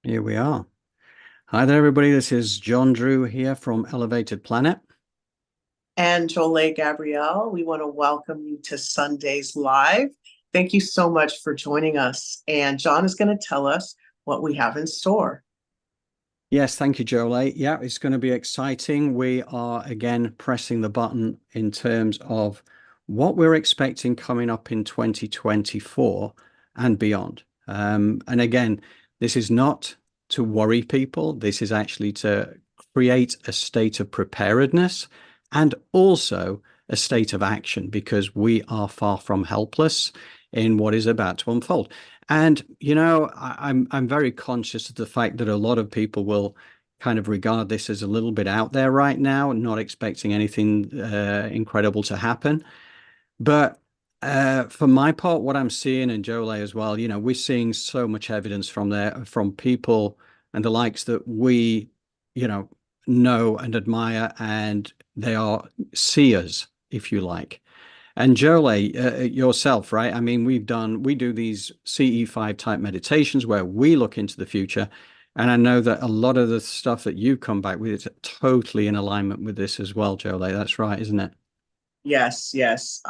Here we are. Hi there, everybody. This is John Drew here from Elevated Planet. And Jolie Gabrielle, we want to welcome you to Sundays Live. Thank you so much for joining us. And John is going to tell us what we have in store. Yes, thank you, Jolie. Yeah, it's going to be exciting. We are again pressing the button in terms of what we're expecting coming up in 2024 and beyond. And again, this is not to worry people. This is actually to create a state of preparedness and also a state of action because we are far from helpless in what is about to unfold. And I'm very conscious of the fact that a lot of people will kind of regard this as a little bit out there right now, not expecting anything incredible to happen. But for my part, what I'm seeing, and Jolie as well, we're seeing so much evidence from people and the likes that we, know and admire, and they are seers, if you like. And Jolie, yourself, right? I mean, we do these CE5 type meditations where we look into the future. And I know that a lot of the stuff that you come back with is totally in alignment with this as well, Jolie. That's right, isn't it? Yes, yes.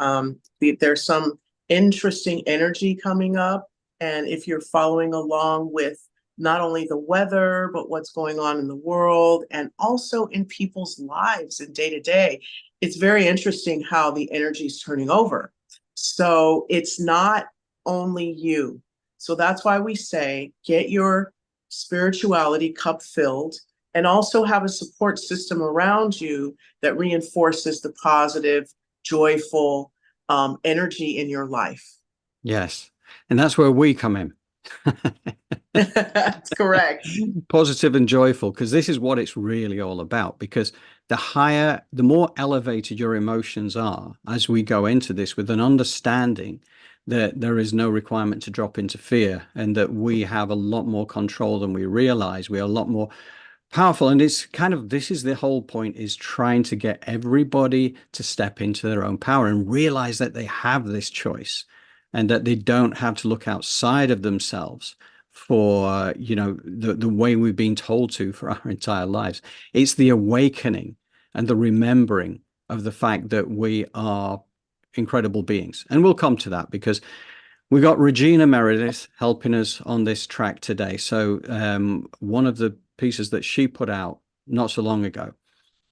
There's some interesting energy coming up. And if you're following along with not only the weather, but what's going on in the world and also in people's lives and day to day, it's very interesting how the energy is turning over. So it's not only you. So that's why we say get your spirituality cup filled and also have a support system around you that reinforces the positive, joyful energy in your life. Yes. And that's where we come in. That's correct. Positive and joyful, because this is what it's really all about. Because the more elevated your emotions are as we go into this with an understanding that there is no requirement to drop into fear and that we have a lot more control than we realize. We are a lot more powerful. And it's kind of, this is the whole point, is trying to get everybody to step into their own power and realize that they have this choice and that they don't have to look outside of themselves for, the way we've been told to for our entire lives. It's the awakening and the remembering of the fact that we are incredible beings. And we'll come to that because we got Regina Meredith helping us on this track today. So one of the pieces that she put out not so long ago,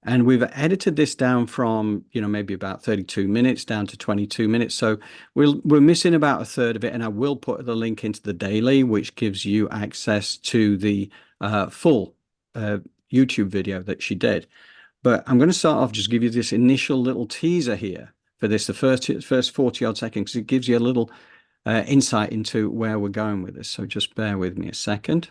and we've edited this down from, maybe about 32 minutes down to 22 minutes. So we're missing about a third of it. And I will put the link into the daily, which gives you access to the full YouTube video that she did. But I'm going to start off, just give you this initial little teaser here for this, the first 40 odd seconds, because it gives you a little insight into where we're going with this. So just bear with me a second.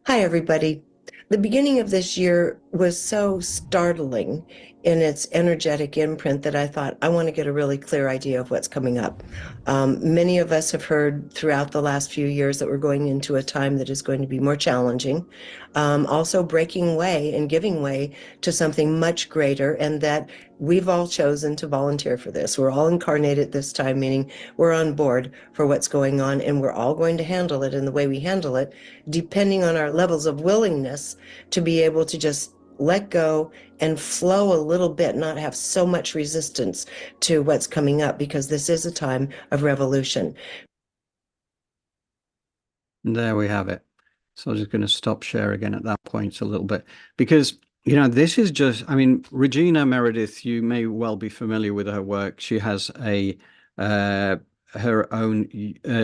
Hi, everybody. The beginning of this year was so startling in its energetic imprint that I thought I want to get a really clear idea of what's coming up. Many of us have heard throughout the last few years that we're going into a time that is going to be more challenging, also breaking way and giving way to something much greater, and that we've all chosen to volunteer for this. We're all incarnated this time, meaning we're on board for what's going on, and we're all going to handle it in the way we handle it, depending on our levels of willingness to be able to just let go and flow a little bit, not have so much resistance to what's coming up, because this is a time of revolution. And there we have it. So I'm just going to stop share again at that point a little bit because, this is just, I mean, Regina Meredith, you may well be familiar with her work. She has her own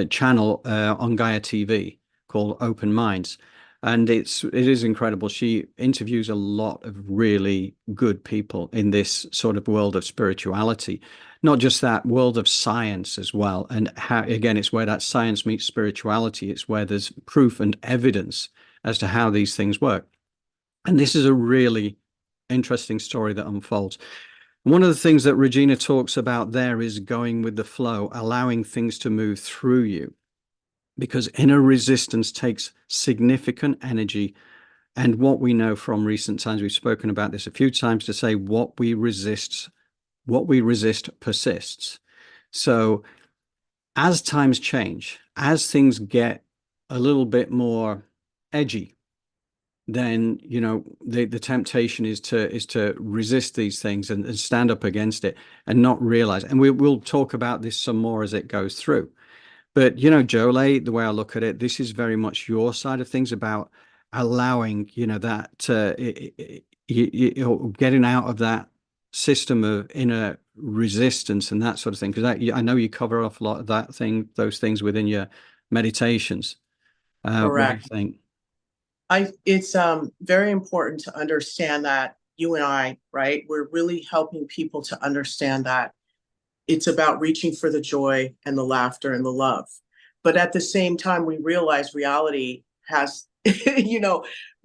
channel on Gaia TV called Open Minds. And it is incredible. She interviews a lot of really good people in this sort of world of spirituality, not just that world of science as well. And how, again, it's where that science meets spirituality. It's where there's proof and evidence as to how these things work. And this is a really interesting story that unfolds. One of the things that Regina talks about there is going with the flow, allowing things to move through you, because inner resistance takes significant energy And what we know from recent times, we've spoken about this a few times, to say what we resist persists. So as times change, as things get a little bit more edgy, then the temptation is to resist these things and stand up against it and not realize. And we'll talk about this some more as it goes through. But Jolie, the way I look at it, this is very much your side of things, about allowing that getting out of that system of inner resistance and that sort of thing. Because I know you cover off a lot of those things within your meditations. What do you think? It's very important to understand that you and I, right, we're really helping people to understand that it's about reaching for the joy and the laughter and the love. But at the same time, we realize reality has,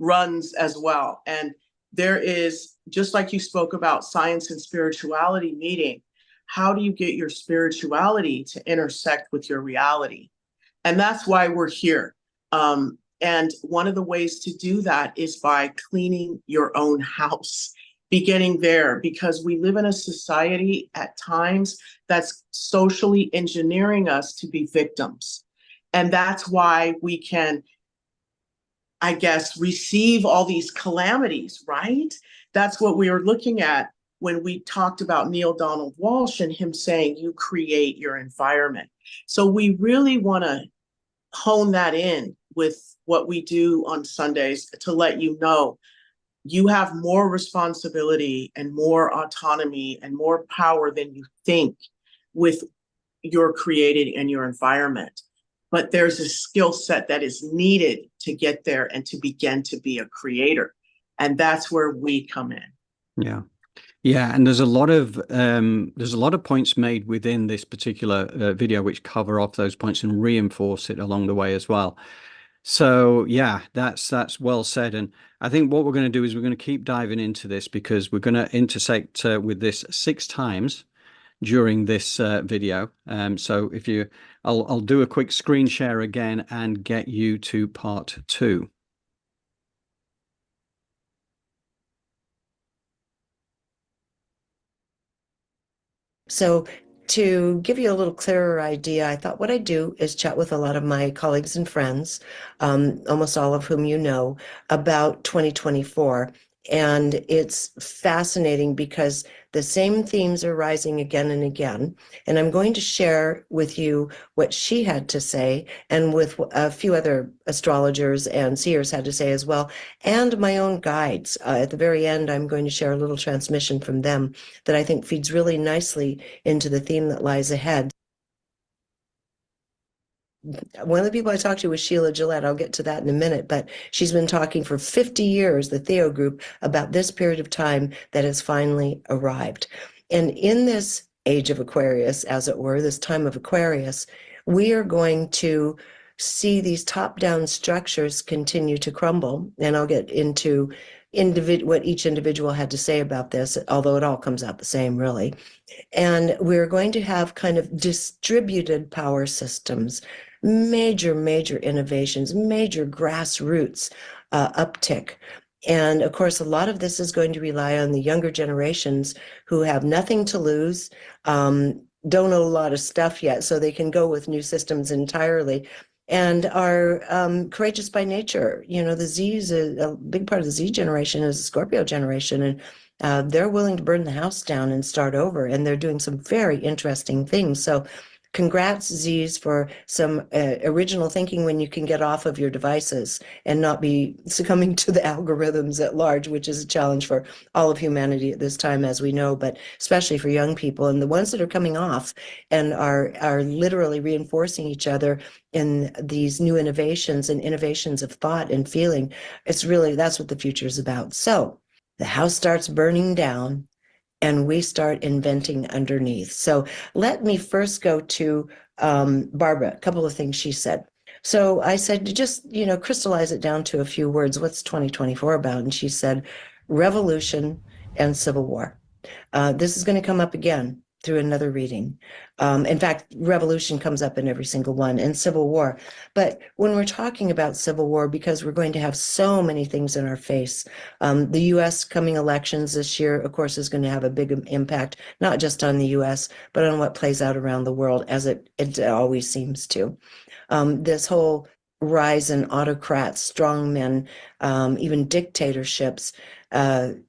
runs as well. And there is, just like you spoke about science and spirituality meeting, how do you get your spirituality to intersect with your reality? And that's why we're here. And one of the ways to do that is by cleaning your own house, beginning there, because we live in a society at times that's socially engineering us to be victims. And that's why we can, I guess, receive all these calamities, right? That's what we were looking at when we talked about Neil Donald Walsh and him saying, you create your environment. So we really want to hone that in with what we do on Sundays to let you know you have more responsibility and more autonomy and more power than you think with your creating and your environment. But there's a skill set that is needed to get there and to begin to be a creator. And that's where we come in. Yeah. Yeah, and there's a lot of points made within this particular video which cover off those points and reinforce it along the way as well. So yeah, that's well said. And I think what we're going to do is we're going to keep diving into this, because we're going to intersect with this 6 times during this video. So I'll do a quick screen share again and get you to part 2. So to give you a little clearer idea, I thought what I'd do is chat with a lot of my colleagues and friends, almost all of whom you know, about 2024. And it's fascinating because the same themes are rising again and again. And I'm going to share with you what she had to say, and with a few other astrologers and seers had to say as well, and my own guides. At the very end, I'm going to share a little transmission from them that I think feeds really nicely into the theme that lies ahead. One of the people I talked to was Sheila Gillette. I'll get to that in a minute, but she's been talking for 50 years, the Theo group, about this period of time that has finally arrived. And in this age of Aquarius, as it were, this time of Aquarius, we are going to see these top-down structures continue to crumble. And I'll get into what each individual had to say about this, although it all comes out the same, really. And we're going to have kind of distributed power systems, major innovations, major grassroots uptick. And of course, a lot of this is going to rely on the younger generations who have nothing to lose, don't know a lot of stuff yet, so they can go with new systems entirely, and are courageous by nature. The Z's, a big part of the Z generation is the Scorpio generation, and they're willing to burn the house down and start over, and they're doing some very interesting things. So congrats, Z's, for some original thinking when you can get off of your devices and not be succumbing to the algorithms at large, which is a challenge for all of humanity at this time, as we know, but especially for young people. And the ones that are coming off and are literally reinforcing each other in these new innovations and innovations of thought and feeling, that's what the future is about. So the house starts burning down, and we start inventing underneath. So let me first go to Barbara, a couple of things she said. So I said, just, crystallize it down to a few words. What's 2024 about? And she said, revolution and civil war. This is going to come up again. through another reading. In fact, revolution comes up in every single one, and civil war. But when we're talking about civil war, because we're going to have so many things in our face, the U.S. coming elections this year, of course, is going to have a big impact, not just on the U.S., but on what plays out around the world, as it always seems to. This whole rise in autocrats, strongmen, even dictatorships,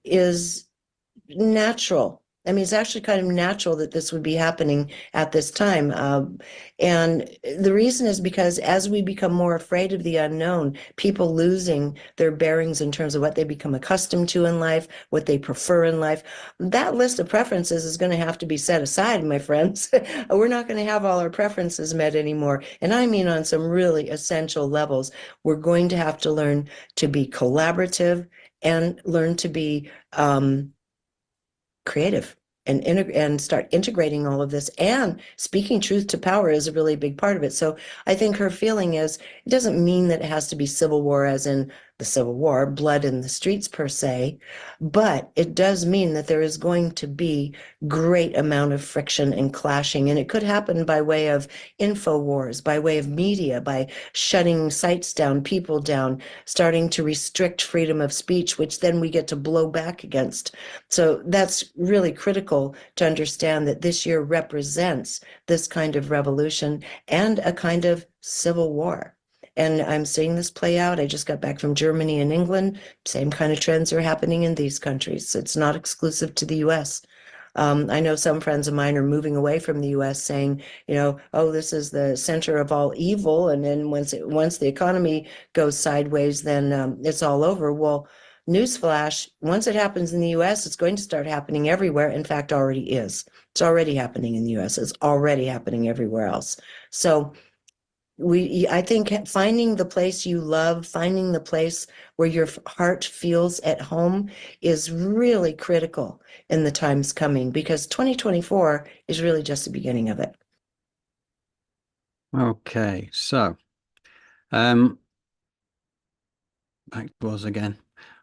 is natural. I mean, it's actually kind of natural that this would be happening at this time. And the reason is because as we become more afraid of the unknown, people losing their bearings in terms of what they become accustomed to in life, what they prefer in life, that list of preferences is going to have to be set aside, my friends. We're not going to have all our preferences met anymore. And I mean on some really essential levels. We're going to have to learn to be collaborative and learn to be creative and start integrating all of this, and speaking truth to power is a really big part of it. So I think her feeling is, it doesn't mean that it has to be civil war as in the Civil War, blood in the streets per se, but it does mean that there is going to be great amount of friction and clashing, and it could happen by way of info wars, by way of media, by shutting sites down, people down, starting to restrict freedom of speech, which then we get to blow back against. So that's really critical to understand that this year represents this kind of revolution and a kind of civil war. And I'm seeing this play out. I just got back from Germany and England. Same kind of trends are happening in these countries. It's not exclusive to the US. I know some friends of mine are moving away from the US saying, oh, this is the center of all evil. And then once the economy goes sideways, then it's all over. Well, newsflash, once it happens in the US, it's going to start happening everywhere. In fact, already is. It's already happening in the US. It's already happening everywhere else. So I think finding the place you love, finding the place where your heart feels at home is really critical in the times coming, because 2024 is really just the beginning of it. Okay, so back to us again.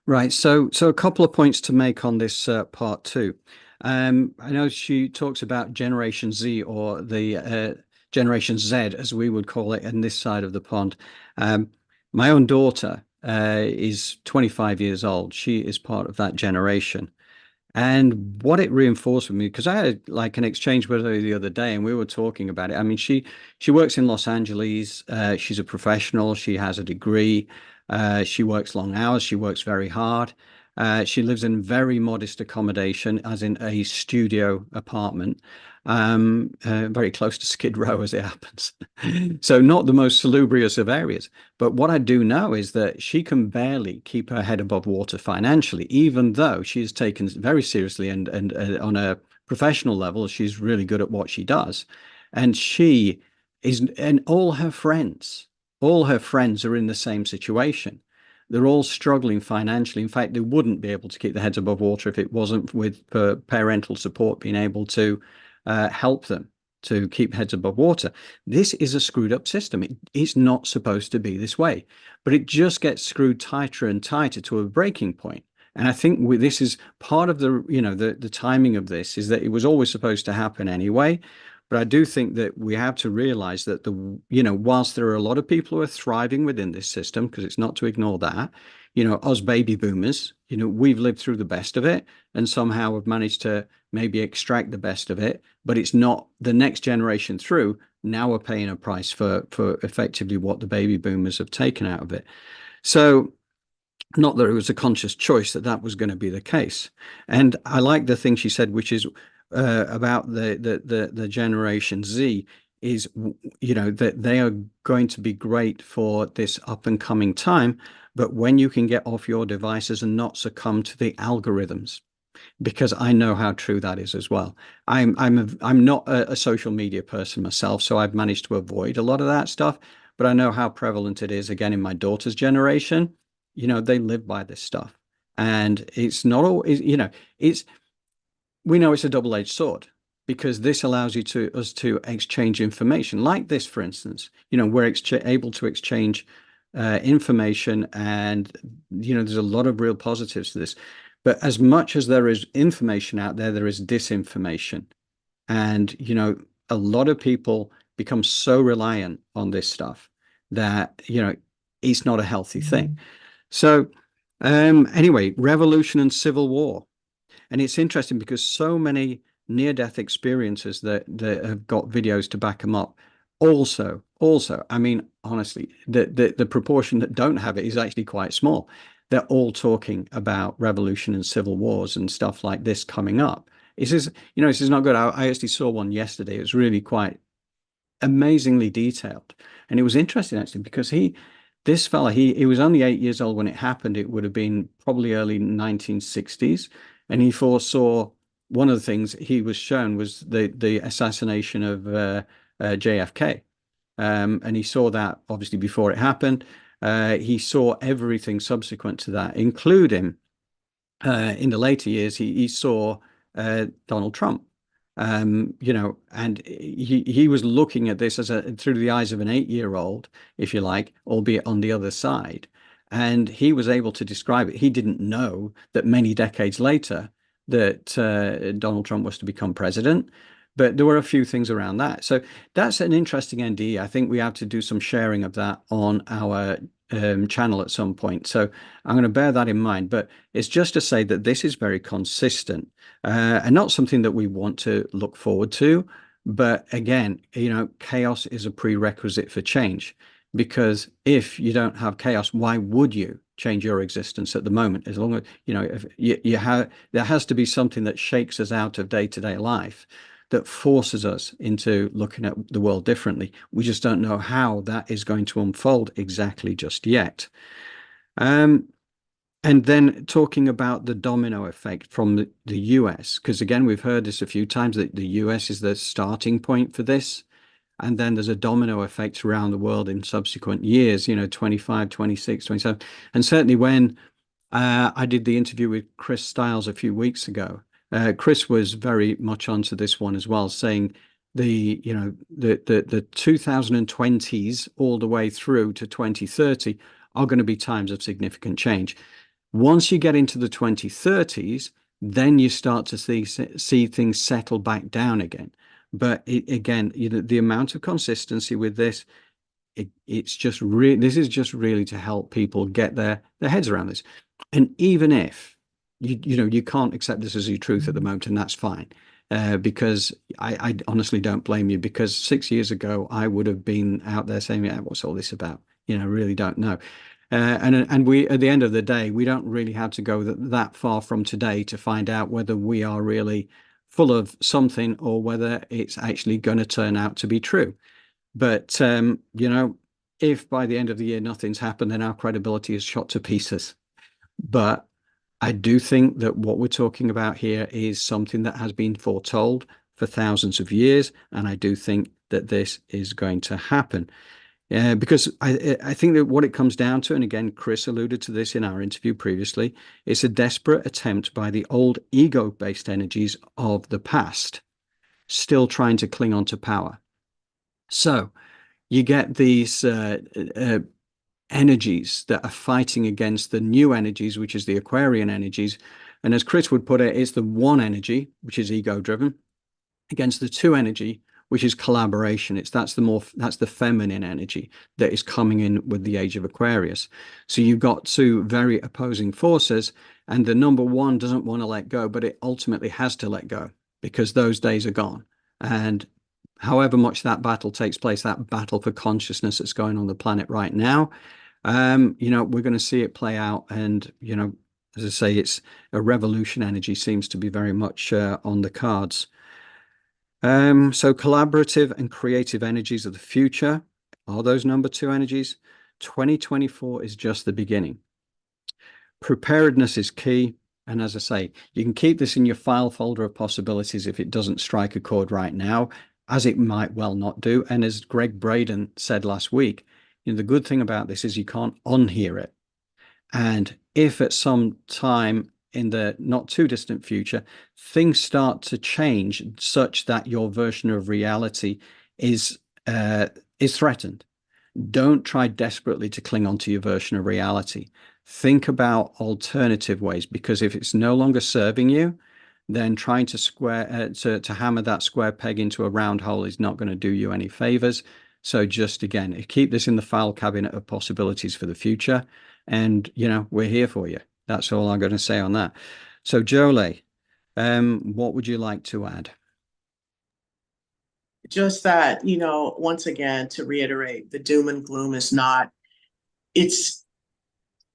Right, so a couple of points to make on this part two. I know she talks about Generation Z, or the Generation Z, as we would call it in this side of the pond. My own daughter is 25 years old. She is part of that generation. And what it reinforced with me, because I had like an exchange with her the other day and we were talking about it. I mean, she works in Los Angeles. She's a professional. She has a degree. She works long hours. She works very hard. She lives in very modest accommodation, as in a studio apartment, very close to Skid Row as it happens. So not the most salubrious of areas. But what I do know is that she can barely keep her head above water financially, even though she is taken very seriously and on a professional level, she's really good at what she does. And she is, and all her friends are in the same situation. They're all struggling financially. In fact, they wouldn't be able to keep their heads above water if it wasn't with parental support being able to help them to keep heads above water. This is a screwed up system. It's not supposed to be this way, but it just gets screwed tighter and tighter to a breaking point. And I think this is part of the, the timing of this is that it was always supposed to happen anyway. But I do think that we have to realize that whilst there are a lot of people who are thriving within this system, because it's not to ignore that, us baby boomers, we've lived through the best of it and somehow have managed to maybe extract the best of it, but it's not the next generation through. Now we're paying a price for effectively what the baby boomers have taken out of it. So not that it was a conscious choice that was going to be the case. And I like the thing she said, which is about the Generation Z, is that they are going to be great for this up and coming time, but when you can get off your devices and not succumb to the algorithms, because I know how true that is as well. I'm not a social media person myself, so I've managed to avoid a lot of that stuff, but I know how prevalent it is again in my daughter's generation. They live by this stuff, and it's not all, we know it's a double-edged sword, because this allows us to exchange information like this, for instance. We're able to exchange information, and there's a lot of real positives to this. But as much as there is information out there, there is disinformation, And, you know, a lot of people become so reliant on this stuff that, you know, it's not a healthy thing. So, anyway, revolution and civil war. And it's interesting because so many near-death experiences that have got videos to back them up. Also, I mean, honestly, the proportion that don't have it is actually quite small. They're all talking about revolution and civil wars and stuff like this coming up. This is, you know, this is not good. I actually saw one yesterday. It was really quite amazingly detailed. And it was interesting actually because this fella, he was only 8 years old when it happened. It would have been probably early 1960s. And he foresaw, one of the things he was shown was the assassination of JFK. And he saw that obviously before it happened. He saw everything subsequent to that, including in the later years, he saw Donald Trump. You know, and he was looking at this through the eyes of an 8-year-old, if you like, albeit on the other side. And he was able to describe it. He didn't know that many decades later that Donald Trump was to become president, but there were a few things around that. So that's an interesting NDE. I think we have to do some sharing of that on our channel at some point. So I'm going to bear that in mind. But it's just to say that this is very consistent and not something that we want to look forward to. But again, you know, chaos is a prerequisite for change. Because if you don't have chaos, why would you change your existence at the moment? As long as, you know, if you have, there has to be something that shakes us out of day-to-day life, that forces us into looking at the world differently. We just don't know how that is going to unfold exactly just yet. And then talking about the domino effect from the US, because again, we've heard this a few times, that the US is the starting point for this. And then there's a domino effect around the world in subsequent years, you know, 25, 26, 27. And certainly when I did the interview with Chris Stiles a few weeks ago, Chris was very much onto this one as well, saying the 2020s all the way through to 2030 are going to be times of significant change. Once you get into the 2030s, then you start to see things settle back down again. But again, you know, the amount of consistency with this, it's just really, this is just really to help people get their heads around this. And even if you know, you can't accept this as your truth at the moment, and that's fine, because I honestly don't blame you, because 6 years ago I would have been out there saying, yeah, what's all this about? You know, I really don't know. And we, at the end of the day, we don't really have to go that far from today to find out whether we are really full of something or whether it's actually going to turn out to be true. But, you know, if by the end of the year nothing's happened, then our credibility is shot to pieces. But I do think that what we're talking about here is something that has been foretold for thousands of years. And I do think that this is going to happen. Because I think that what it comes down to, and again, Chris alluded to this in our interview previously, it's a desperate attempt by the old ego-based energies of the past, still trying to cling on to power. So you get these energies that are fighting against the new energies, which is the Aquarian energies. And as Chris would put it, it's the one energy, which is ego-driven, against the two energy, which is collaboration. That's the feminine energy that is coming in with the Age of Aquarius. So you've got two very opposing forces, and the number one doesn't want to let go, but it ultimately has to let go because those days are gone. And however much that battle takes place, that battle for consciousness that's going on the planet right now, you know, we're going to see it play out. And, you know, as I say, it's a revolution energy seems to be very much on the cards. So collaborative and creative energies of the future are those number two energies. 2024 is just the beginning. Preparedness is key. And as I say, you can keep this in your file folder of possibilities if it doesn't strike a chord right now, as it might well not do. And as Greg Braden said last week, you know, the good thing about this is you can't unhear it. And if at some time in the not too distant future, things start to change such that your version of reality is threatened, don't try desperately to cling on to your version of reality. Think about alternative ways, because if it's no longer serving you, then trying to to hammer that square peg into a round hole is not going to do you any favors. So just again, keep this in the file cabinet of possibilities for the future. And, you know, we're here for you. That's all I'm going to say on that. So Jolie, what would you like to add? Just that, you know, once again, to reiterate, the doom and gloom is not,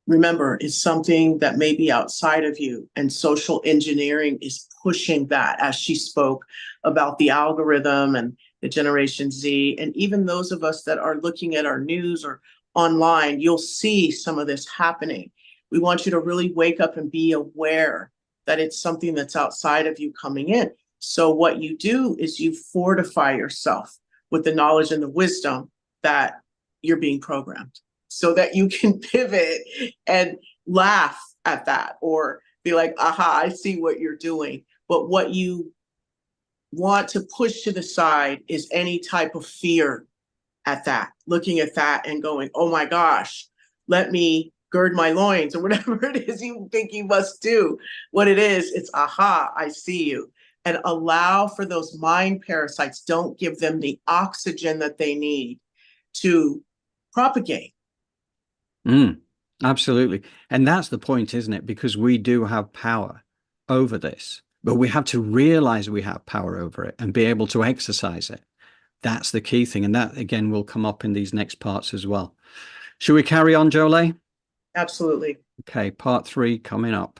remember, it's something that may be outside of you, and social engineering is pushing that, as she spoke about the algorithm and the Generation Z, and even those of us that are looking at our news or online, you'll see some of this happening. We want you to really wake up and be aware that it's something that's outside of you coming in. So what you do is you fortify yourself with the knowledge and the wisdom that you're being programmed, so that you can pivot and laugh at that or be like, aha, I see what you're doing. But what you want to push to the side is any type of fear at that, looking at that and going, oh my gosh, let me gird my loins, or whatever it is you think you must do. What it is, it's aha, I see you. And allow for those mind parasites. Don't give them the oxygen that they need to propagate. Absolutely. And that's the point, isn't it? Because we do have power over this, but we have to realize we have power over it and be able to exercise it. That's the key thing. And that, again, will come up in these next parts as well. Should we carry on, Jolie? Absolutely. Okay, part 3 coming up.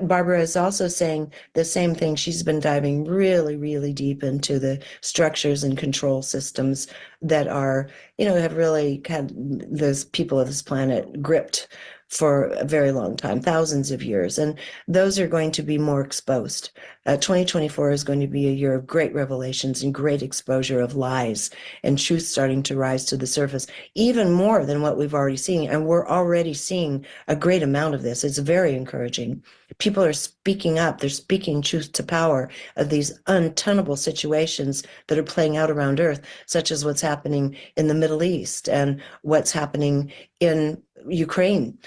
Barbara is also saying the same thing. She's been diving really, really deep into the structures and control systems that are, you know, have really had those people of this planet gripped for a very long time, thousands of years. And those are going to be more exposed. 2024 is going to be a year of great revelations and great exposure of lies and truth starting to rise to the surface, even more than what we've already seen. And we're already seeing a great amount of this. It's very encouraging. People are speaking up. They're speaking truth to power of these untenable situations that are playing out around Earth, such as what's happening in the Middle East and what's happening in Ukraine.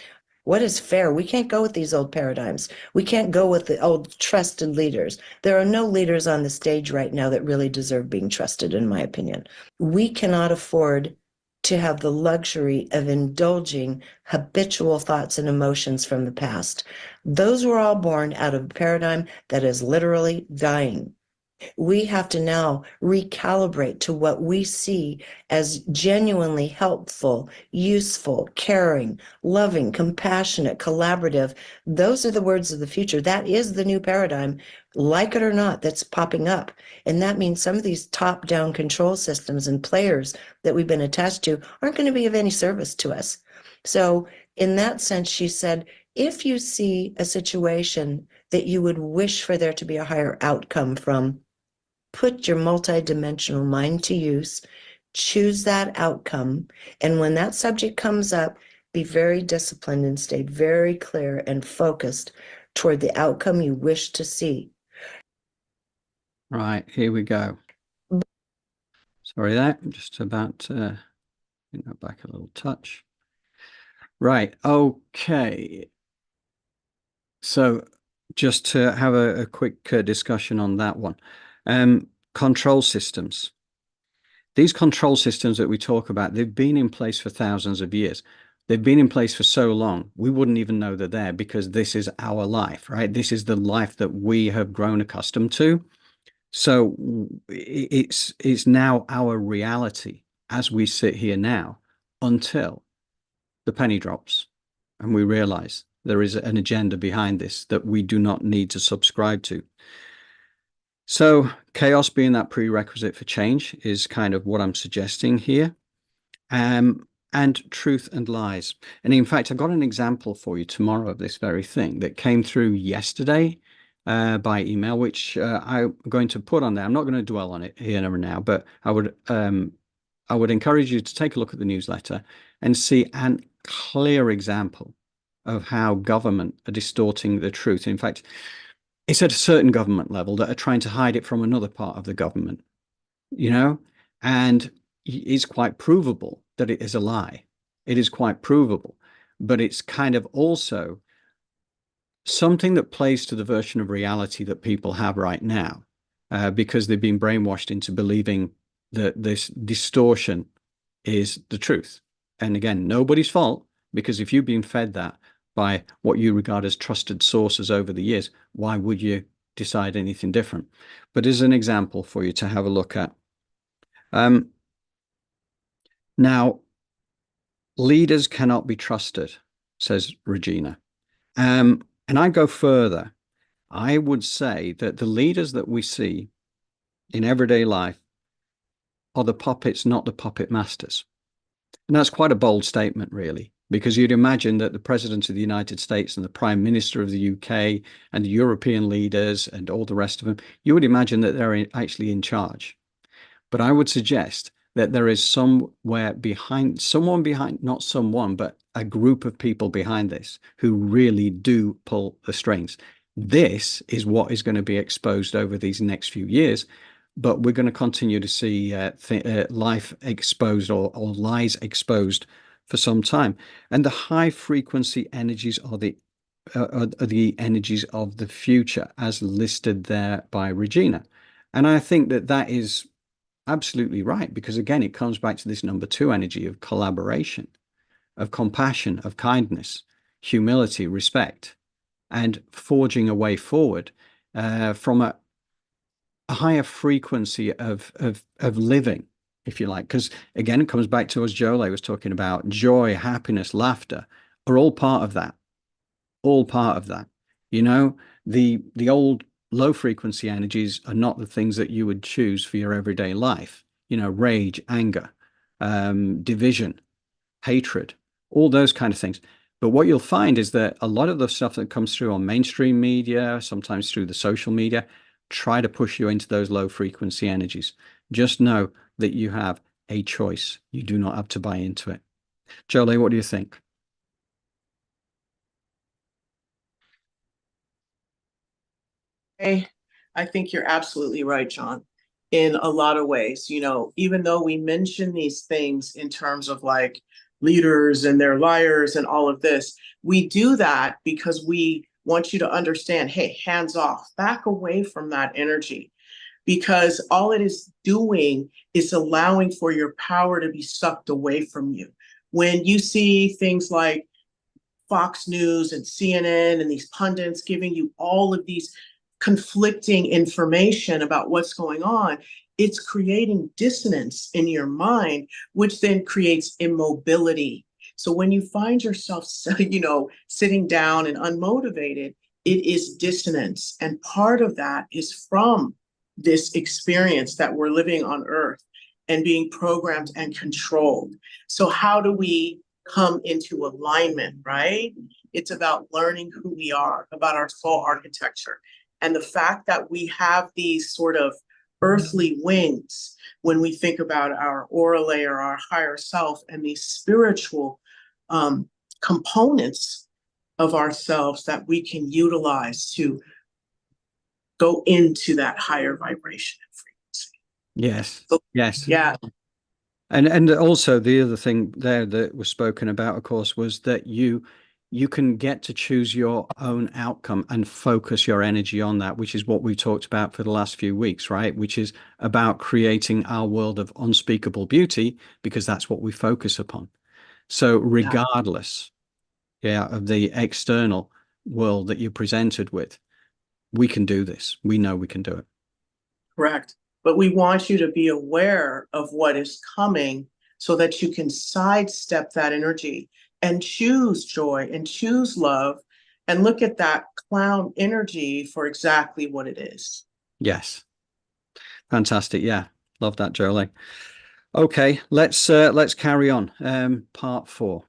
What is fair? We can't go with these old paradigms. We can't go with the old trusted leaders. There are no leaders on the stage right now that really deserve being trusted, in my opinion. We cannot afford to have the luxury of indulging habitual thoughts and emotions from the past. Those were all born out of a paradigm that is literally dying. We have to now recalibrate to what we see as genuinely helpful, useful, caring, loving, compassionate, collaborative. Those are the words of the future. That is the new paradigm, like it or not, that's popping up. And that means some of these top-down control systems and players that we've been attached to aren't going to be of any service to us. So in that sense, she said, if you see a situation that you would wish for there to be a higher outcome from, put your multidimensional mind to use, choose that outcome, and when that subject comes up, be very disciplined and stay very clear and focused toward the outcome you wish to see. Right, here we go. Sorry that, I'm just about to bring that back a little touch. Right, okay. So just to have a quick discussion on that one. Control systems. These control systems that we talk about, they've been in place for thousands of years. They've been in place for so long, we wouldn't even know they're there because this is our life, right? This is the life that we have grown accustomed to. So it's now our reality as we sit here now until the penny drops and we realize there is an agenda behind this that we do not need to subscribe to. So chaos being that prerequisite for change is kind of what I'm suggesting here. And truth and lies. And in fact, I've got an example for you tomorrow of this very thing that came through yesterday by email, which I'm going to put on there. I'm not going to dwell on it here and now, but I would encourage you to take a look at the newsletter and see a clear example of how government are distorting the truth. In fact, it's at a certain government level that are trying to hide it from another part of the government, you know, and it's quite provable that it is a lie. It is quite provable, but it's kind of also something that plays to the version of reality that people have right now, because they've been brainwashed into believing that this distortion is the truth. And again, nobody's fault, because if you've been fed that by what you regard as trusted sources over the years, why would you decide anything different? But as an example for you to have a look at. Now, leaders cannot be trusted, says Regina. And I go further. I would say that the leaders that we see in everyday life are the puppets, not the puppet masters. And that's quite a bold statement, really, because you'd imagine that the President of the United States and the Prime Minister of the UK and the European leaders and all the rest of them, you would imagine that they're actually in charge. But I would suggest that there is someone behind, not someone, but a group of people behind this who really do pull the strings. This is what is going to be exposed over these next few years, but we're going to continue to see life exposed or lies exposed for some time. And the high frequency energies are the energies of the future, as listed there by Regina. And I think that that is absolutely right, because again, it comes back to this number 2 energy of collaboration, of compassion, of kindness, humility, respect, and forging a way forward from a higher frequency of living, if you like. Because again, it comes back to, as Jolie was talking about, joy, happiness, laughter are all part of that. All part of that. You know, the old low frequency energies are not the things that you would choose for your everyday life. You know, rage, anger, division, hatred, all those kind of things. But what you'll find is that a lot of the stuff that comes through on mainstream media, sometimes through the social media, try to push you into those low frequency energies. Just know that you have a choice. You do not have to buy into it. Jolie, what do you think? I think you're absolutely right, John, in a lot of ways. You know, even though we mention these things in terms of like leaders and they're liars and all of this, we do that because we want you to understand, hey, hands off, back away from that energy, because all it is doing is allowing for your power to be sucked away from you. When you see things like Fox News and CNN and these pundits giving you all of these conflicting information about what's going on, it's creating dissonance in your mind, which then creates immobility. So when you find yourself, you know, sitting down and unmotivated, it is dissonance. And part of that is from this experience that we're living on Earth and being programmed and controlled. So how do we come into alignment, right? It's about learning who we are, about our soul architecture. And the fact that we have these sort of earthly wings when we think about our aura layer, our higher self, and these spiritual components of ourselves that we can utilize to go into that higher vibration and frequency. Yes. So, yes. Yeah. And also the other thing there that was spoken about, of course, was that you can get to choose your own outcome and focus your energy on that, which is what we've talked about for the last few weeks, right? Which is about creating our world of unspeakable beauty, because that's what we focus upon. So regardless, of the external world that you're presented with, we can do this. We know we can do it. Correct. But we want you to be aware of what is coming so that you can sidestep that energy and choose joy and choose love and look at that clown energy for exactly what it is. Yes. Fantastic. Yeah. Love that, Jolie. Okay, let's carry on. Part 4.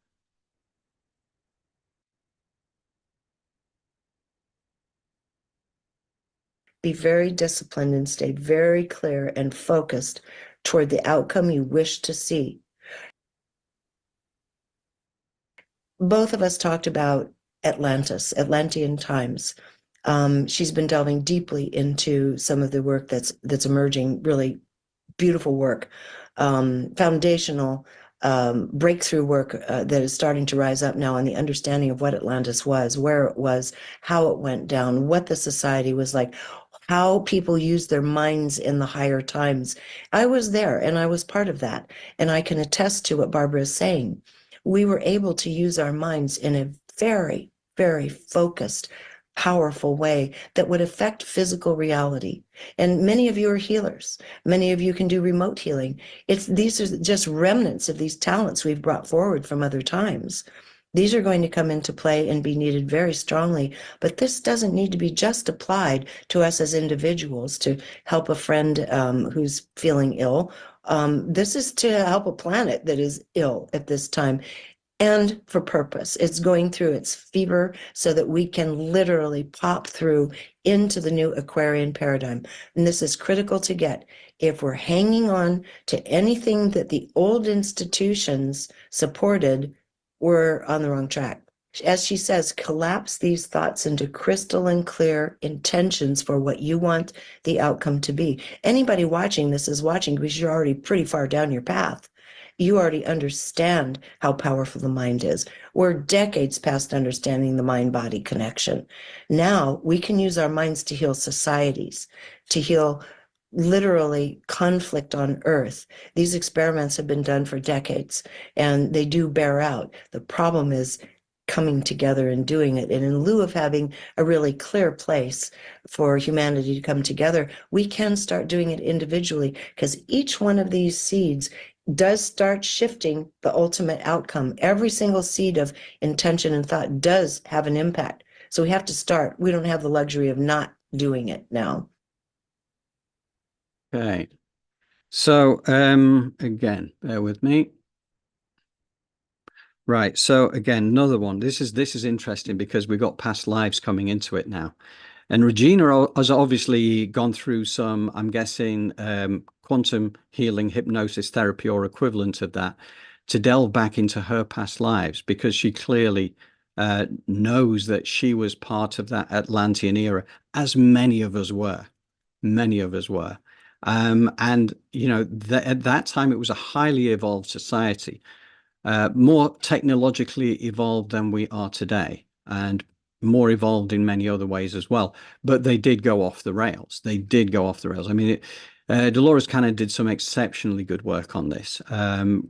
Be very disciplined and stay very clear and focused toward the outcome you wish to see. Both of us talked about Atlantean times. She's been delving deeply into some of the work that's emerging, really beautiful work, foundational breakthrough work that is starting to rise up now on the understanding of what Atlantis was, where it was, how it went down, what the society was like, how people use their minds in the higher times. I was there and I was part of that. And I can attest to what Barbara is saying. We were able to use our minds in a very, very focused, powerful way that would affect physical reality. And many of you are healers. Many of you can do remote healing. These are just remnants of these talents we've brought forward from other times. These are going to come into play and be needed very strongly, but this doesn't need to be just applied to us as individuals to help a friend who's feeling ill. This is to help a planet that is ill at this time. And for purpose. It's going through its fever so that we can literally pop through into the new Aquarian paradigm. And this is critical to get. If we're hanging on to anything that the old institutions supported, we're on the wrong track. As she says, collapse these thoughts into crystalline clear intentions for what you want the outcome to be. Anybody watching this is watching because you're already pretty far down your path. You already understand how powerful the mind is. We're decades past understanding the mind-body connection. Now we can use our minds to heal societies, to heal literally conflict on Earth. These experiments have been done for decades, and they do bear out. The problem is coming together and doing it. And in lieu of having a really clear place for humanity to come together, we can start doing it individually, because each one of these seeds does start shifting the ultimate outcome. Every single seed of intention and thought does have an impact. So we have to start. We don't have the luxury of not doing it now. Okay. So again, bear with me. Right. So again, another one. This is interesting because we've got past lives coming into it now. And Regina has obviously gone through some, I'm guessing, quantum healing, hypnosis therapy, or equivalent of that, to delve back into her past lives, because she clearly knows that she was part of that Atlantean era, as many of us were. Many of us were. And, you know, at that time, it was a highly evolved society, more technologically evolved than we are today, and more evolved in many other ways as well. But they did go off the rails. They did go off the rails. I mean, Dolores Cannon did some exceptionally good work on this,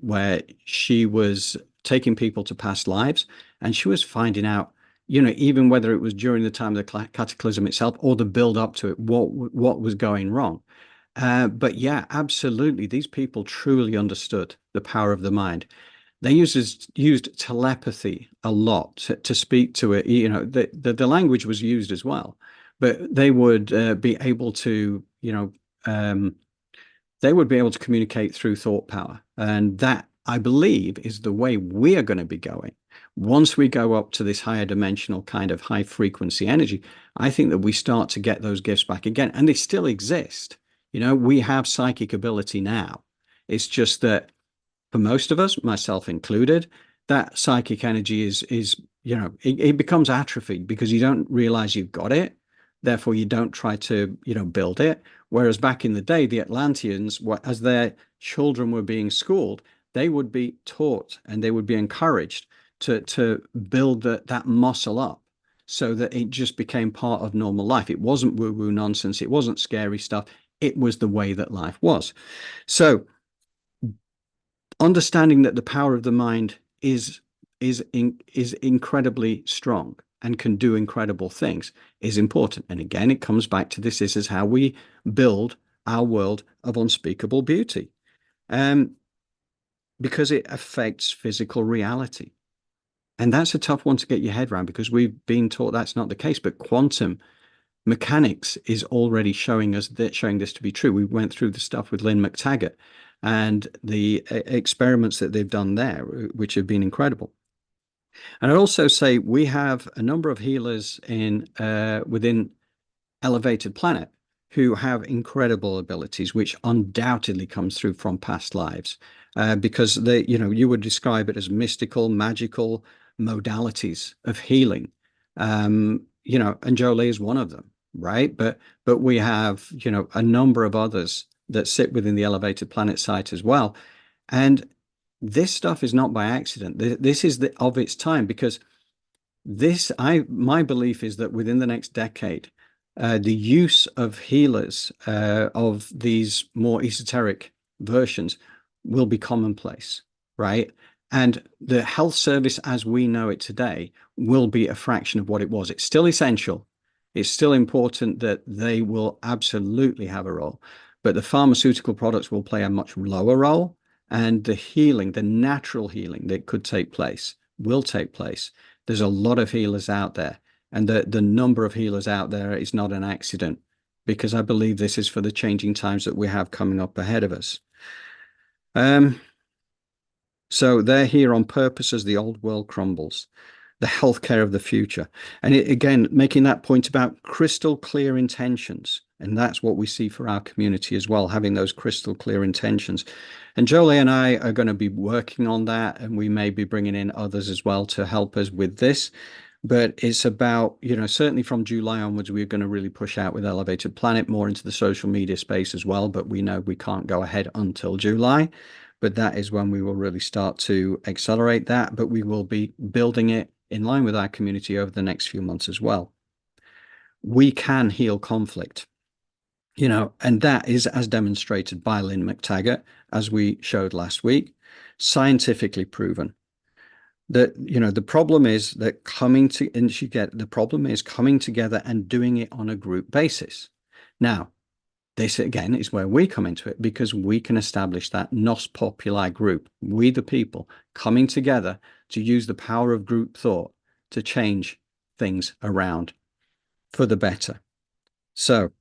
where she was taking people to past lives, and she was finding out, you know, even whether it was during the time of the cataclysm itself or the build up to it, what was going wrong. But yeah, absolutely, these people truly understood the power of the mind. They used telepathy a lot to speak to it. You know, the language was used as well, but they would be able to, you know, they would be able to communicate through thought power. And that, I believe, is the way we are going to be going. Once we go up to this higher dimensional kind of high frequency energy, I think that we start to get those gifts back again. And they still exist. You know, we have psychic ability now. It's just that for most of us, myself included, that psychic energy is you know, it becomes atrophied because you don't realize you've got it. Therefore, you don't try to, you know, build it. Whereas back in the day, the Atlanteans, as their children were being schooled, they would be taught and they would be encouraged to build that muscle up, so that it just became part of normal life. It wasn't woo-woo nonsense. It wasn't scary stuff. It was the way that life was. So understanding that the power of the mind is incredibly strong and can do incredible things is important. And again, it comes back to this is how we build our world of unspeakable beauty, because it affects physical reality. And that's a tough one to get your head around, because we've been taught that's not the case. But quantum mechanics is already showing this to be true. We went through the stuff with Lynn McTaggart and the experiments that they've done there, which have been incredible. And I'd also say we have a number of healers within Elevated Planet who have incredible abilities, which undoubtedly comes through from past lives, because they, you know, you would describe it as mystical, magical modalities of healing. You know, and Jolie is one of them, right? But we have, you know, a number of others that sit within the Elevated Planet site as well. And this stuff is not by accident. This is of its time, because my belief is that within the next decade, the use of healers of these more esoteric versions will be commonplace, right? And the health service as we know it today will be a fraction of what it was. It's still essential. It's still important that they will absolutely have a role, but the pharmaceutical products will play a much lower role, and the healing, the natural healing that could take place, will take place. There's a lot of healers out there, and the number of healers out there is not an accident, because I believe this is for the changing times that we have coming up ahead of us. So they're here on purpose as the old world crumbles, the healthcare of the future. And again, making that point about crystal clear intentions. And that's what we see for our community as well, having those crystal clear intentions. And Jolie and I are going to be working on that, and we may be bringing in others as well to help us with this. But it's about, certainly from July onwards, we're going to really push out with Elevated Planet more into the social media space as well. But we know we can't go ahead until July. But that is when we will really start to accelerate that. But we will be building it in line with our community over the next few months as well. We can heal conflict, and that is as demonstrated by Lynn McTaggart, as we showed last week, scientifically proven. That, the problem is that the problem is coming together and doing it on a group basis. Now, this again is where we come into it, because we can establish that nos populi group, we the people coming together to use the power of group thought to change things around for the better. So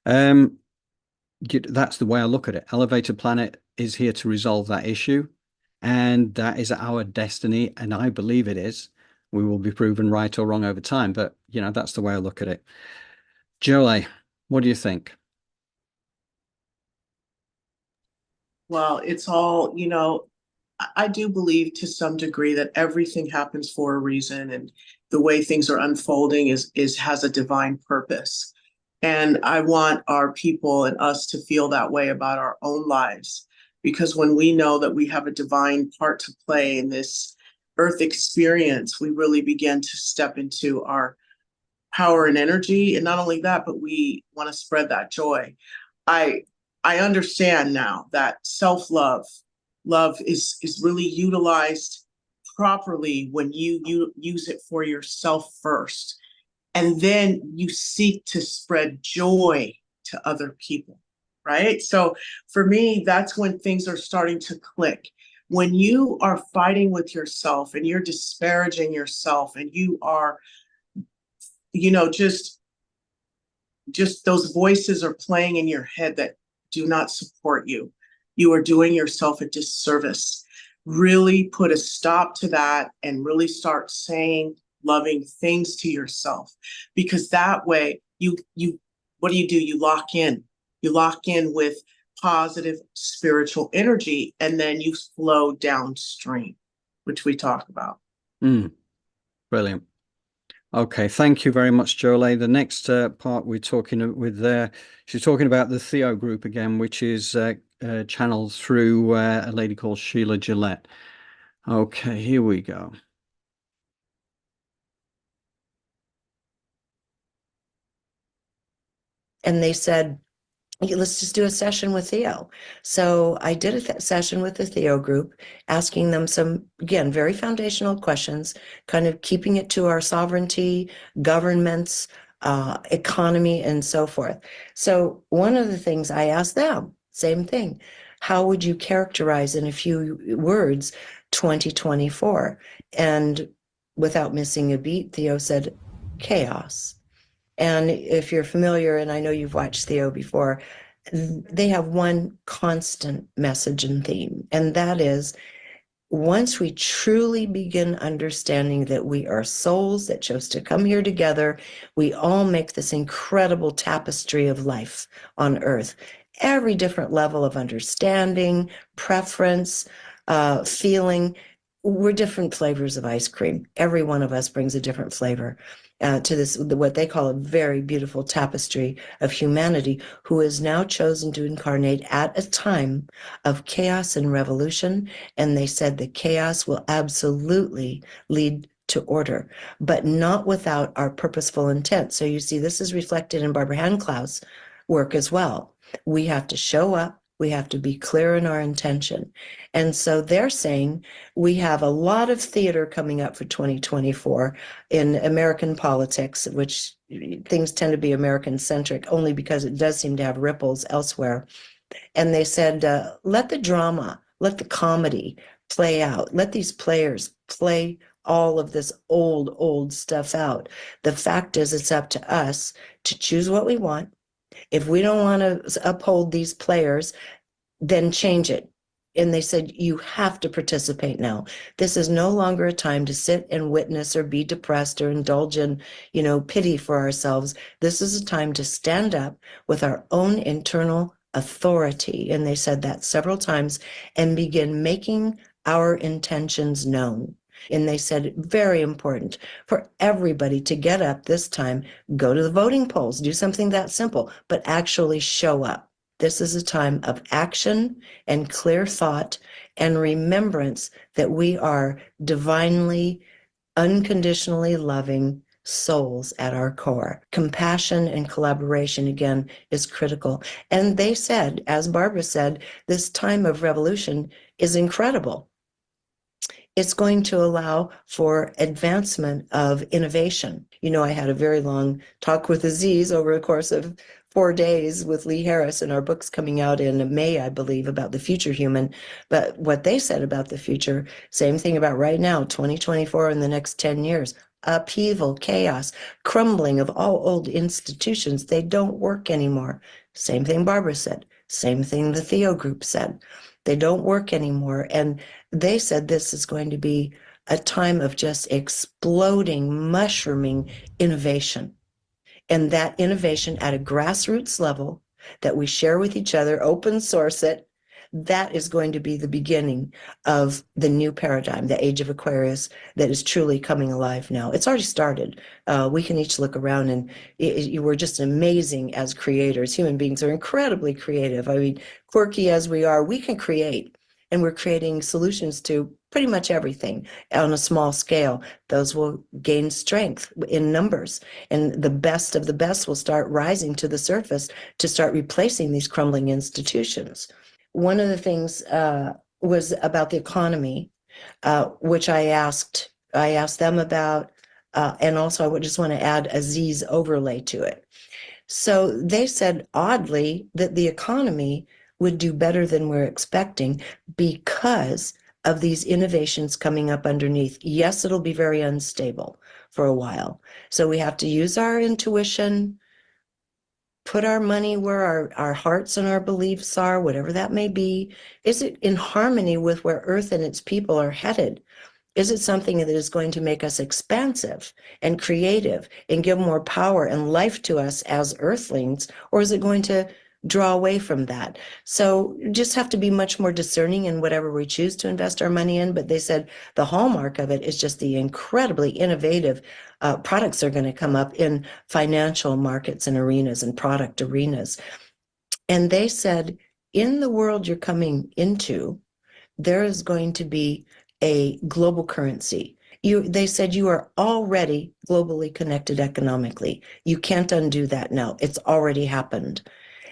that's the way I look at it. Elevated Planet is here to resolve that issue, and that is our destiny, and I believe it is. We will be proven right or wrong over time, but that's the way I look at it. Jolie, what do you think? Well, it's all, I do believe to some degree that everything happens for a reason, and the way things are unfolding has a divine purpose. And I want our people and us to feel that way about our own lives, because when we know that we have a divine part to play in this earth experience, we really begin to step into our power and energy. And not only that, but we want to spread that joy. I understand now that self-love is really utilized properly when you use it for yourself first. And then you seek to spread joy to other people, right? So for me, that's when things are starting to click. When you are fighting with yourself and you're disparaging yourself, and you are, just those voices are playing in your head that do not support you. You are doing yourself a disservice. Really put a stop to that and really start saying loving things to yourself, because that way you what do? You lock in. You lock in with positive spiritual energy, and then you flow downstream, which we talk about. Brilliant. Okay, thank you very much, Jolie. The next part we're talking with there, she's talking about the Theo group again, which is channeled through a lady called Sheila Gillette. Okay, here we go. And they said, let's just do a session with Theo. So I did a session with the Theo group, asking them some, again, very foundational questions, kind of keeping it to our sovereignty, governments, economy, and so forth. So one of the things I asked them, same thing, how would you characterize in a few words 2024? And without missing a beat, Theo said, chaos. And if you're familiar, and I know you've watched Theo before, they have one constant message and theme, and that is, once we truly begin understanding that we are souls that chose to come here together, we all make this incredible tapestry of life on earth. Every different level of understanding, preference, feeling, we're different flavors of ice cream. Every one of us brings a different flavor to this, what they call a very beautiful tapestry of humanity, who is now chosen to incarnate at a time of chaos and revolution. And they said the chaos will absolutely lead to order, but not without our purposeful intent. So you see, this is reflected in Barbara Handclaugh's work as well. We have to show up. We have to be clear in our intention. And so they're saying we have a lot of theater coming up for 2024 in American politics, which things tend to be American-centric only because it does seem to have ripples elsewhere. And they said, let the drama, let the comedy play out. Let these players play all of this old stuff out. The fact is, it's up to us to choose what we want. If we don't want to uphold these players, then change it. And they said, you have to participate now. This is no longer a time to sit and witness or be depressed or indulge in, pity for ourselves. This is a time to stand up with our own internal authority. And they said that several times, and begin making our intentions known. And they said, very important for everybody to get up this time, go to the voting polls, do something that simple, but actually show up. This is a time of action and clear thought and remembrance that we are divinely, unconditionally loving souls at our core. Compassion and collaboration, again, is critical. And they said, as Barbara said, this time of revolution is incredible. It's going to allow for advancement of innovation. I had a very long talk with Aziz over the course of 4 days with Lee Harris, and our book's coming out in May, I believe, about the future human. But what they said about the future, same thing about right now, 2024 and the next 10 years, upheaval, chaos, crumbling of all old institutions. They don't work anymore. Same thing Barbara said. Same thing the Theo group said. They don't work anymore. And they said this is going to be a time of just exploding, mushrooming innovation. And that innovation at a grassroots level that we share with each other, open source it, that is going to be the beginning of the new paradigm, the Age of Aquarius, that is truly coming alive now. It's already started. We can each look around, and we're just amazing as creators. Human beings are incredibly creative. I mean, quirky as we are, we can create. And we're creating solutions to pretty much everything on a small scale. Those will gain strength in numbers. And the best of the best will start rising to the surface to start replacing these crumbling institutions. One of the things was about the economy, which I asked them about, and also I just want to add Aziz overlay to it. So they said, oddly, that the economy would do better than we're expecting because of these innovations coming up underneath. Yes, it'll be very unstable for a while. So we have to use our intuition, put our money where our hearts and our beliefs are, whatever that may be. Is it in harmony with where Earth and its people are headed? Is it something that is going to make us expansive and creative and give more power and life to us as Earthlings? Or is it going to draw away from that? So just have to be much more discerning in whatever we choose to invest our money in. But they said the hallmark of it is just the incredibly innovative products are going to come up in financial markets and arenas and product arenas. And they said, in the world you're coming into, there is going to be a global currency. They said you are already globally connected economically. You can't undo that now. It's already happened.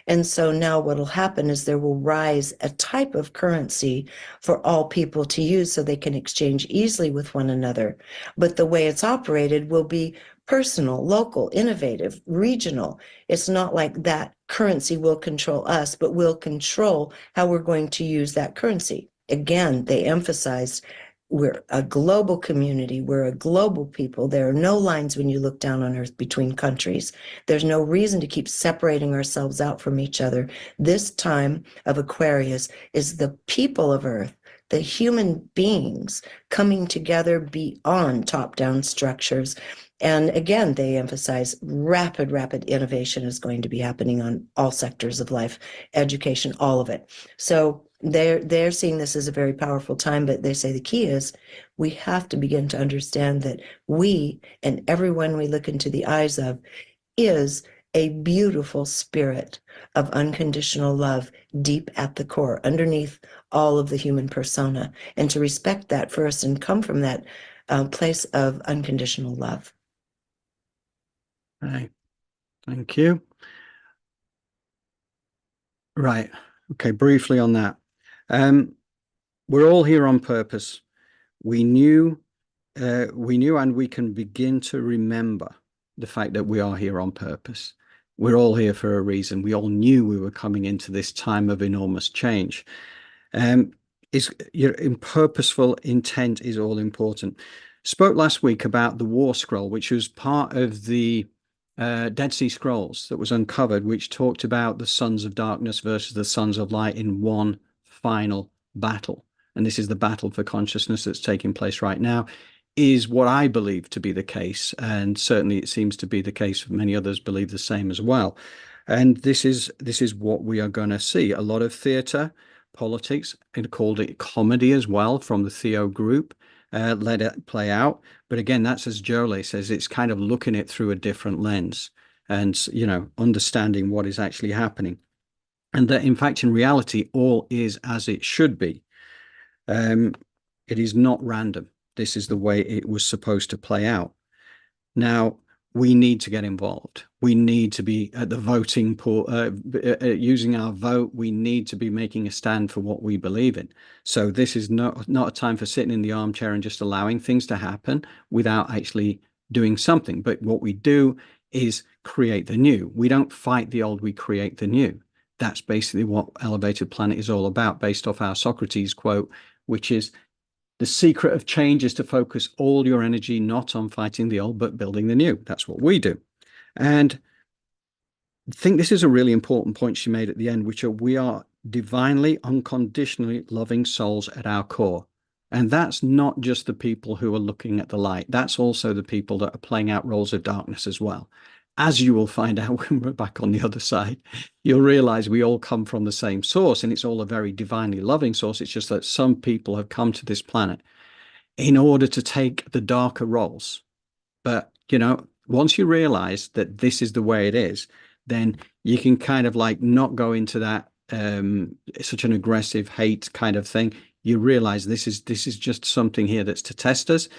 And so now what will happen is there will rise a type of currency for all people to use so they can exchange easily with one another. But the way it's operated will be personal, local, innovative, regional. It's not like that currency will control us, but will control how we're going to use that currency. Again, they emphasized we're a global community. We're a global people. There are no lines when you look down on Earth between countries. There's no reason to keep separating ourselves out from each other. This time of Aquarius is the people of Earth, the human beings coming together beyond top-down structures. And again, they emphasize rapid innovation is going to be happening on all sectors of life, education, all of it. So They're seeing this as a very powerful time, but they say the key is we have to begin to understand that we and everyone we look into the eyes of is a beautiful spirit of unconditional love deep at the core, underneath all of the human persona, and to respect that first and come from that place of unconditional love. Right. Thank you. Right. Okay, briefly on that. We're all here on purpose. We knew and we can begin to remember the fact that we are here on purpose. We're all here for a reason. We all knew we were coming into this time of enormous change. Your purposeful intent is all important. Spoke last week about the War Scroll, which was part of the Dead Sea Scrolls that was uncovered, which talked about the sons of darkness versus the sons of light in one final battle. And this is the battle for consciousness that's taking place right now, is what I believe to be the case. And certainly it seems to be the case. Many others believe the same as well. And this is what we are going to see. A lot of theater, politics, and called it comedy as well from the Theo group, let it play out. But again, that's, as Jolie says, it's kind of looking at through a different lens and, you know, understanding what is actually happening. And that, in fact, in reality, all is as it should be. It is not random. This is the way it was supposed to play out. Now, we need to get involved. We need to be at the voting pool, using our vote. We need to be making a stand for what we believe in. So this is not a time for sitting in the armchair and just allowing things to happen without actually doing something. But what we do is create the new. We don't fight the old, we create the new. That's basically what Elevated Planet is all about, based off our Socrates quote, which is, the secret of change is to focus all your energy not on fighting the old, but building the new. That's what we do. And I think this is a really important point she made at the end, which are, we are divinely, unconditionally loving souls at our core. And that's not just the people who are looking at the light. That's also the people that are playing out roles of darkness as well. As you will find out when we're back on the other side, you'll realize we all come from the same source, and it's all a very divinely loving source. It's just that some people have come to this planet in order to take the darker roles. But, you know, once you realize that this is the way it is, then you can kind of like not go into that such an aggressive hate kind of thing. You realize this is just something here that's to test us.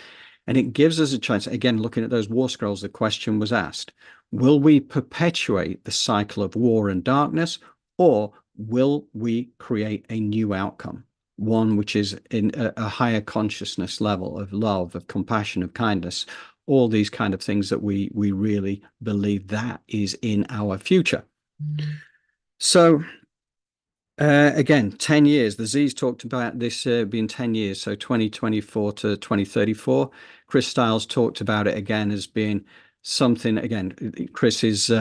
And it gives us a chance. Again, looking at those war scrolls, the question was asked, will we perpetuate the cycle of war and darkness, or will we create a new outcome? One which is in a higher consciousness level of love, of compassion, of kindness, all these kind of things that we really believe that is in our future. Mm-hmm. So again, 10 years. The Z's talked about this being 10 years, so 2024 to 2034. Chris Stiles talked about it again as being something. Again, Chris is he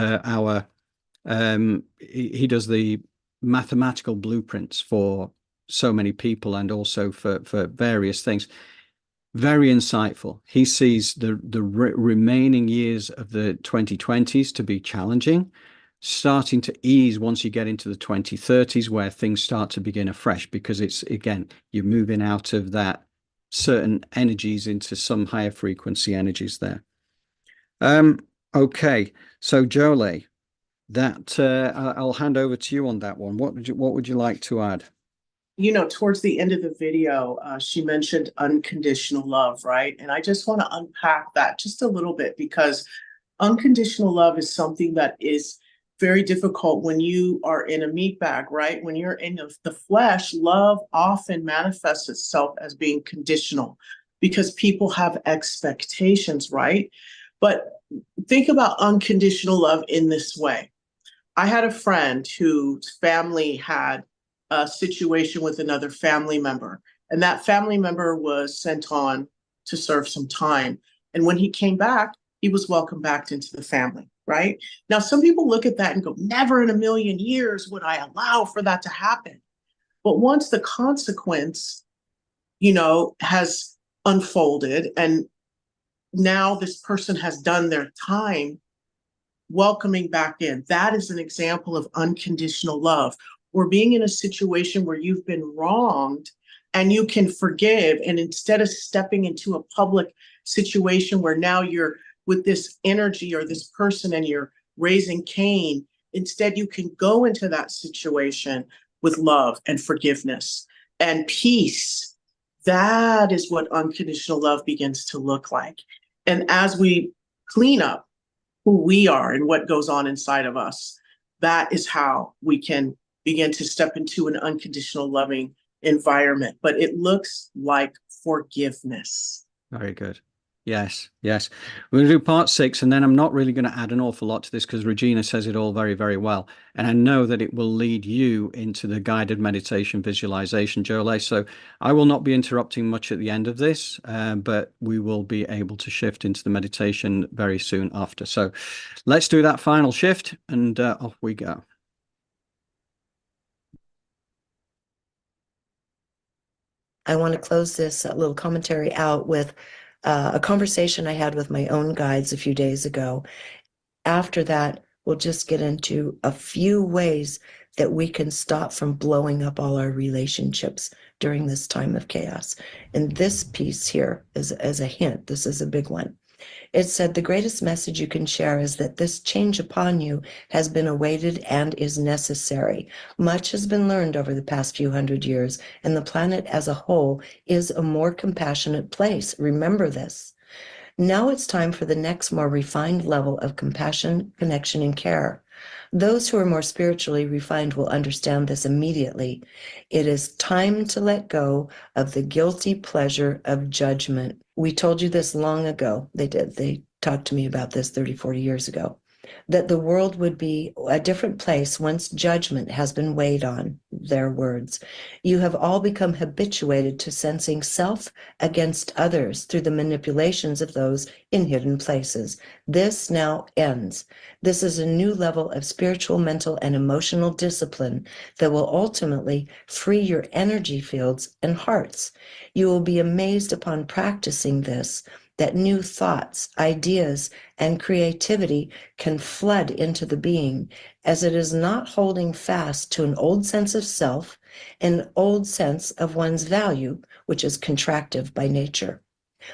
does the mathematical blueprints for so many people and also for various things. Very insightful. He sees the remaining years of the 2020s to be challenging, starting to ease once you get into the 2030s, where things start to begin afresh, because it's, again, you're moving out of that certain energies into some higher frequency energies there. Okay, so Jolie, that I'll hand over to you on that one. What would you like to add? You know, towards the end of the video, she mentioned unconditional love, right? And I just want to unpack that just a little bit, because unconditional love is something that is very difficult when you are in a meat bag, right? When you're in the flesh, love often manifests itself as being conditional because people have expectations, right? But think about unconditional love in this way. I had a friend whose family had a situation with another family member, and that family member was sent on to serve some time. And when he came back, he was welcomed back into the family, right? Now, some people look at that and go, never in a million years would I allow for that to happen. But once the consequence, you know, has unfolded, and now this person has done their time, welcoming back in, that is an example of unconditional love, or being in a situation where you've been wronged and you can forgive. And instead of stepping into a public situation where now you're with this energy or this person and you're raising Cain, instead you can go into that situation with love and forgiveness and peace. That is what unconditional love begins to look like. And as we clean up who we are and what goes on inside of us, that is how we can begin to step into an unconditional loving environment. But it looks like forgiveness. Very good. Yes, yes. We're going to do part 6, and then I'm not really going to add an awful lot to this because Regina says it all very, very well. And I know that it will lead you into the guided meditation visualization, Jolie. So I will not be interrupting much at the end of this, but we will be able to shift into the meditation very soon after. So let's do that final shift, and off we go. I want to close this little commentary out with a conversation I had with my own guides a few days ago. After that, we'll just get into a few ways that we can stop from blowing up all our relationships during this time of chaos. And this piece here is as a hint. This is a big one. It said, the greatest message you can share is that this change upon you has been awaited and is necessary. Much has been learned over the past few hundred years, and the planet as a whole is a more compassionate place. Remember this. Now it's time for the next more refined level of compassion, connection, and care. Those who are more spiritually refined will understand this immediately. It is time to let go of the guilty pleasure of judgment. We told you this long ago. They did. They talked to me about this 30, 40 years ago, that the world would be a different place once judgment has been weighed on. Their words. You have all become habituated to sensing self against others through the manipulations of those in hidden places. This now ends. This is a new level of spiritual, mental, and emotional discipline that will ultimately free your energy fields and hearts. You will be amazed upon practicing this, that new thoughts, ideas, and creativity can flood into the being, as it is not holding fast to an old sense of self, an old sense of one's value, which is contractive by nature.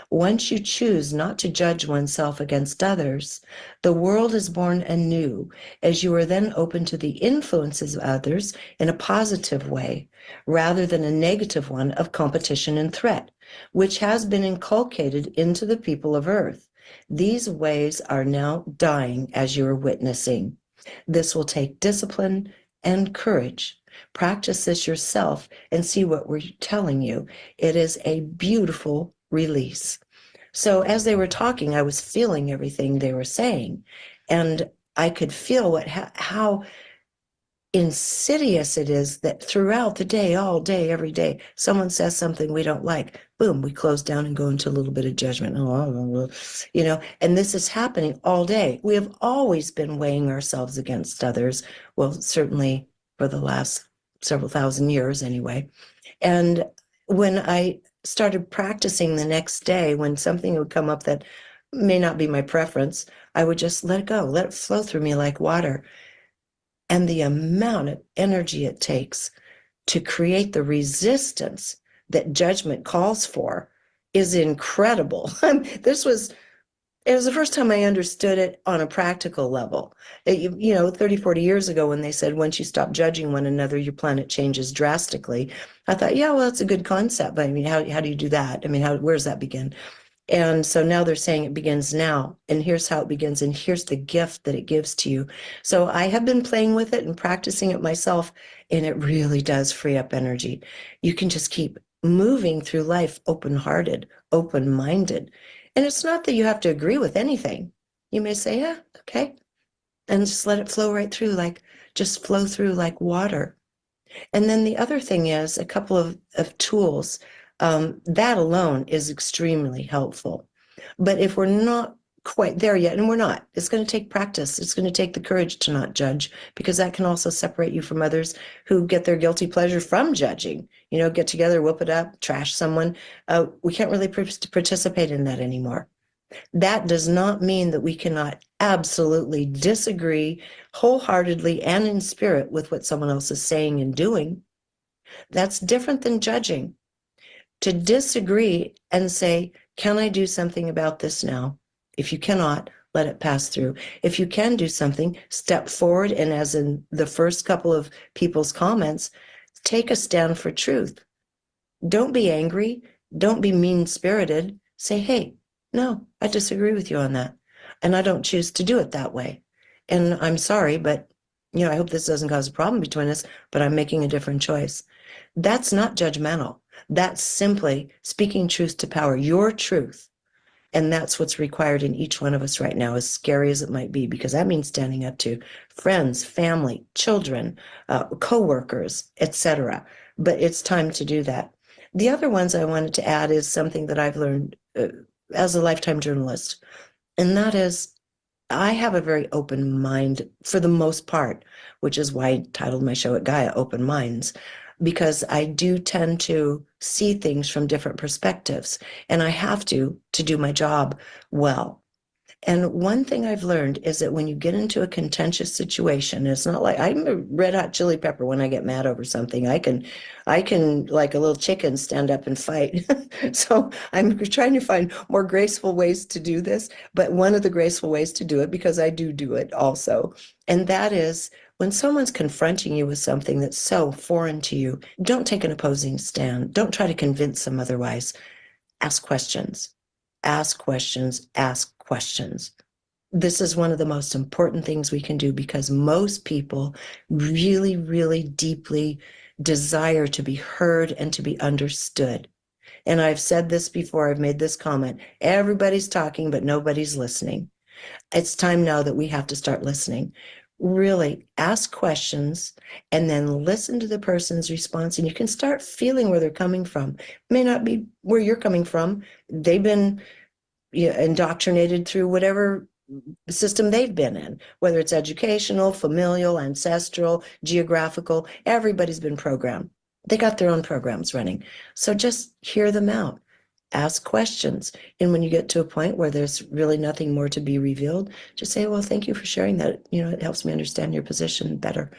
Once you choose not to judge oneself against others, the world is born anew, as you are then open to the influences of others in a positive way, rather than a negative one of competition and threat, which has been inculcated into the people of Earth. These ways are now dying as you are witnessing. This will take discipline and courage. Practice this yourself and see what we're telling you. It is a beautiful release. So as they were talking, I was feeling everything they were saying, and I could feel how insidious it is that throughout the day, all day, every day, someone says something we don't like, boom, we close down and go into a little bit of judgment. And this is happening all day. We have always been weighing ourselves against others. Well, certainly for the last several thousand years anyway. And when I started practicing the next day, when something would come up that may not be my preference, I would just let it go, let it flow through me like water. And the amount of energy it takes to create the resistance that judgment calls for is incredible. It was the first time I understood it on a practical level. 30, 40 years ago when they said, once you stop judging one another, your planet changes drastically. I thought, yeah, well, that's a good concept. But I mean, how do you do that? I mean, where does that begin? And so now they're saying it begins now. And here's how it begins. And here's the gift that it gives to you. So I have been playing with it and practicing it myself. And it really does free up energy. You can just keep moving through life open-hearted, open-minded. And it's not that you have to agree with anything. You may say, yeah, okay. And just let it flow right through, just flow through like water. And then the other thing is a couple of tools. That alone is extremely helpful. But if we're not quite there yet, and we're not, it's going to take practice. It's going to take the courage to not judge, because that can also separate you from others who get their guilty pleasure from judging. Get together, whoop it up, trash someone. We can't really participate in that anymore. That does not mean that we cannot absolutely disagree wholeheartedly and in spirit with what someone else is saying and doing. That's different than judging. To disagree and say, can I do something about this now? If you cannot, let it pass through. If you can do something, step forward. And as in the first couple of people's comments, take a stand for truth. Don't be angry. Don't be mean-spirited. Say, hey, no, I disagree with you on that. And I don't choose to do it that way. And I'm sorry, but I hope this doesn't cause a problem between us, but I'm making a different choice. That's not judgmental. That's simply speaking truth to power, your truth. And that's what's required in each one of us right now, as scary as it might be, because that means standing up to friends, family, children, co-workers, etc. But it's time to do that. The other ones I wanted to add is something that I've learned as a lifetime journalist, and that is I have a very open mind for the most part, which is why I titled my show at Gaia, Open Minds, because I do tend to see things from different perspectives, and I have to do my job well. And one thing I've learned is that when you get into a contentious situation, it's not like I'm a red hot chili pepper when I get mad over something. I can like a little chicken stand up and fight. So I'm trying to find more graceful ways to do this. But one of the graceful ways to do it, because I do it also, and that is when someone's confronting you with something that's so foreign to you, don't take an opposing stand. Don't try to convince them otherwise. Ask questions. Ask questions. Ask questions. This is one of the most important things we can do, because most people really, really deeply desire to be heard and to be understood. And I've said this before, I've made this comment, everybody's talking, but nobody's listening. It's time now that we have to start listening. Really ask questions and then listen to the person's response, and you can start feeling where they're coming from. It may not be where you're coming from. They've been indoctrinated through whatever system they've been in, whether it's educational, familial, ancestral, geographical. Everybody's been programmed. They got their own programs running. So just hear them out. Ask questions. And when you get to a point where there's really nothing more to be revealed, just say, well, thank you for sharing that. It helps me understand your position better.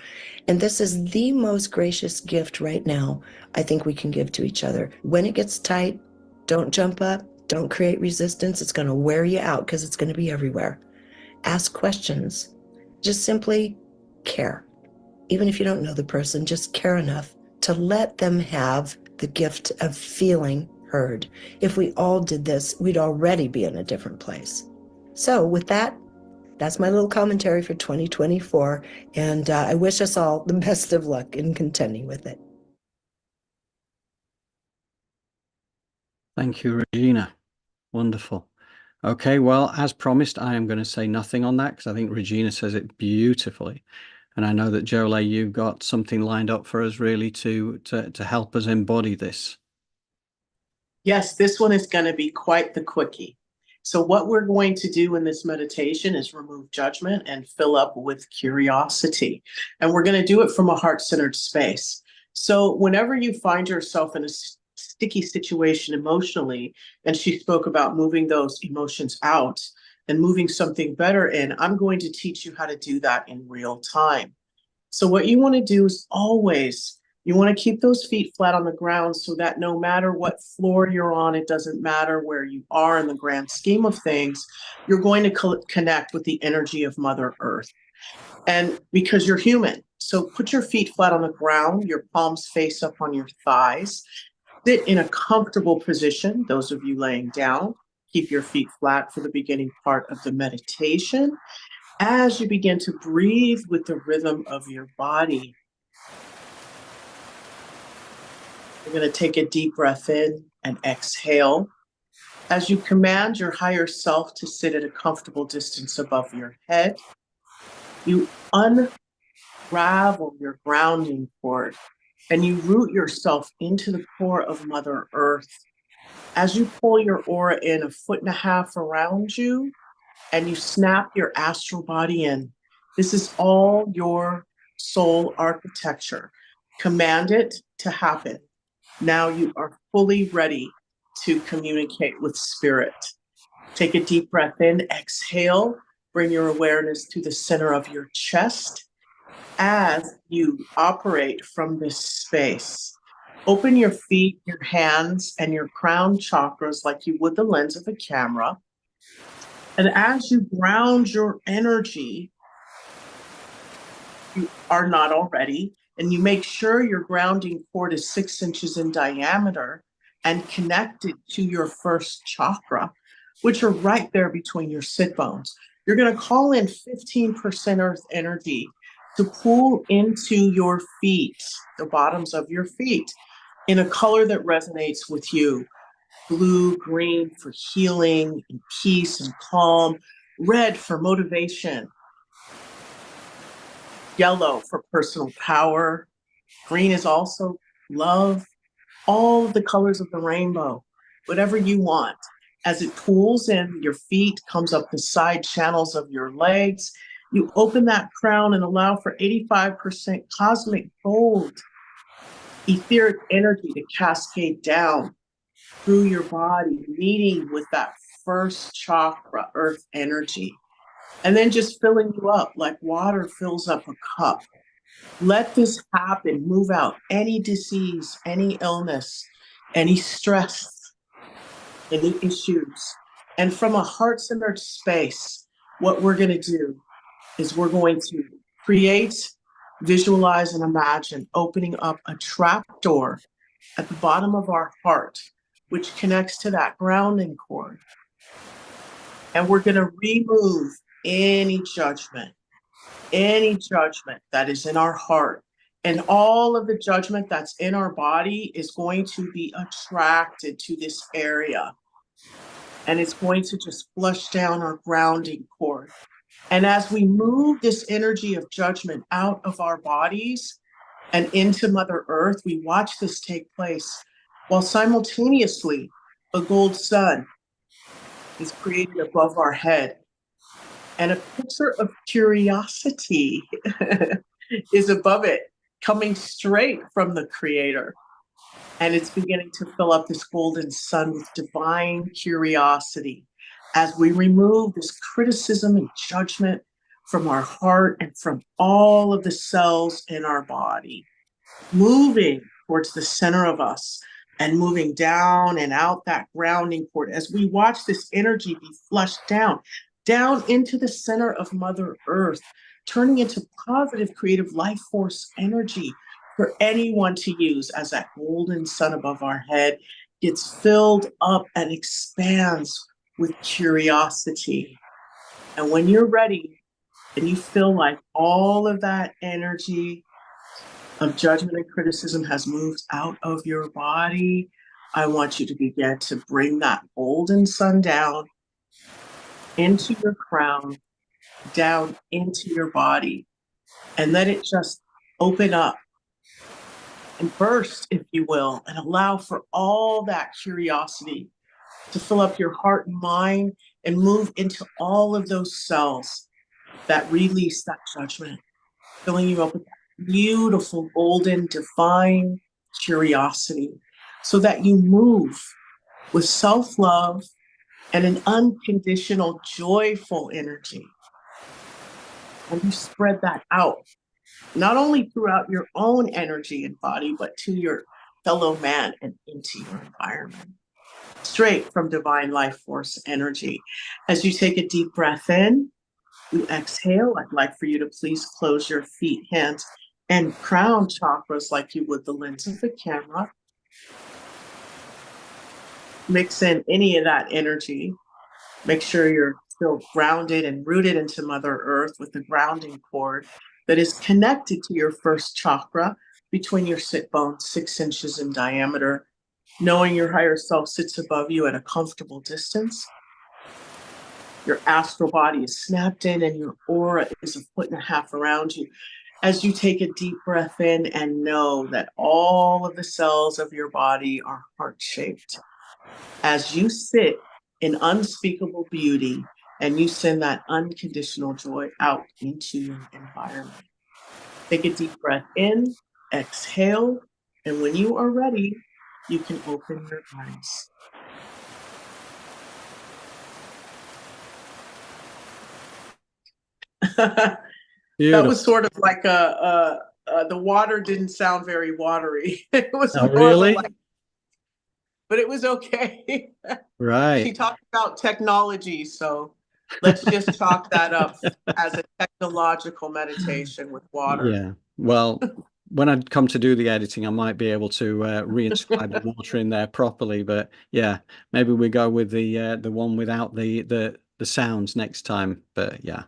And this is the most gracious gift right now I think we can give to each other. When it gets tight, don't jump up. Don't create resistance. It's going to wear you out because it's going to be everywhere. Ask questions. Just simply care. Even if you don't know the person, just care enough to let them have the gift of feeling heard. If we all did this, we'd already be in a different place. So with that, that's my little commentary for 2024. And I wish us all the best of luck in contending with it. Thank you, Regina. Wonderful. Okay, well, as promised, I am going to say nothing on that because I think Regina says it beautifully. And I know that Jolie, you've got something lined up for us really to help us embody this. Yes, this one is going to be quite the quickie. So what we're going to do in this meditation is remove judgment and fill up with curiosity. And we're going to do it from a heart-centered space. So whenever you find yourself in a sticky situation emotionally, and she spoke about moving those emotions out and moving something better in, I'm going to teach you how to do that in real time. So what you want to do is always, you want to keep those feet flat on the ground so that no matter what floor you're on, it doesn't matter where you are in the grand scheme of things, you're going to connect with the energy of Mother Earth. And because you're human, so put your feet flat on the ground, your palms face up on your thighs, sit in a comfortable position. Those of you laying down, keep your feet flat for the beginning part of the meditation. As you begin to breathe with the rhythm of your body, you're going to take a deep breath in and exhale. As you command your higher self to sit at a comfortable distance above your head, you unravel your grounding cord and you root yourself into the core of Mother Earth. As you pull your aura in 1.5 feet around you and you snap your astral body in, this is all your soul architecture. Command it to happen. Now you are fully ready to communicate with spirit. Take a deep breath in, exhale, bring your awareness to the center of your chest as you operate from this space. Open your feet, your hands, and your crown chakras like you would the lens of a camera. And as you ground your energy, you are not already, and you make sure your grounding cord is 6 inches in diameter and connected to your first chakra, which are right there between your sit bones. You're going to call in 15% earth energy to pull into your feet, the bottoms of your feet, in a color that resonates with you. Blue, green for healing and peace and calm, red for motivation, yellow for personal power, green is also love, all of the colors of the rainbow, whatever you want. As it pulls in, your feet comes up the side channels of your legs. You open that crown and allow for 85% cosmic gold, etheric energy to cascade down through your body, meeting with that first chakra, earth energy, and then just filling you up like water fills up a cup. Let this happen. Move out any disease, any illness, any stress, any issues. And from a heart-centered space, what we're going to do is we're going to create, visualize, and imagine opening up a trap door at the bottom of our heart, which connects to that grounding cord. And we're going to remove any judgment that is in our heart. And all of the judgment that's in our body is going to be attracted to this area. And it's going to just flush down our grounding cord. And as we move this energy of judgment out of our bodies and into Mother Earth, we watch this take place while simultaneously a gold sun is created above our head. And a picture of curiosity is above it, coming straight from the Creator. And it's beginning to fill up this golden sun with divine curiosity as we remove this criticism and judgment from our heart and from all of the cells in our body, moving towards the center of us and moving down and out that grounding cord as we watch this energy be flushed down into the center of Mother Earth, turning into positive creative life force energy for anyone to use as that golden sun above our head gets filled up and expands with curiosity. And when you're ready and you feel like all of that energy of judgment and criticism has moved out of your body, I want you to begin to bring that golden sun down into your crown, down into your body, and let it just open up and burst, if you will, and allow for all that curiosity to fill up your heart and mind and move into all of those cells that release that judgment, filling you up with that beautiful, golden, divine curiosity so that you move with self-love and an unconditional, joyful energy. And you spread that out, not only throughout your own energy and body, but to your fellow man and into your environment. Straight from divine life force energy. As you take a deep breath in, you exhale. I'd like for you to please close your feet, hands, and crown chakras like you would the lens of the camera. Mix in any of that energy. Make sure you're still grounded and rooted into Mother Earth with the grounding cord that is connected to your first chakra between your sit bones, 6 inches in diameter, knowing your higher self sits above you at a comfortable distance. Your astral body is snapped in and your aura is 1.5 feet around you. As you take a deep breath in and know that all of the cells of your body are heart-shaped. As you sit in unspeakable beauty and you send that unconditional joy out into your environment. Take a deep breath in, exhale, and when you are ready, you can open your eyes. That was Beautiful. sort of like the water didn't sound very watery. It was Oh, more of a really? like, but it was okay. She Right. talked about technology, so let's just chalk that up as a technological meditation with water. Yeah. Well, when I come to do the editing, I might be able to reinscribe the water in there properly. But yeah, maybe we go with the one without the sounds next time. But yeah,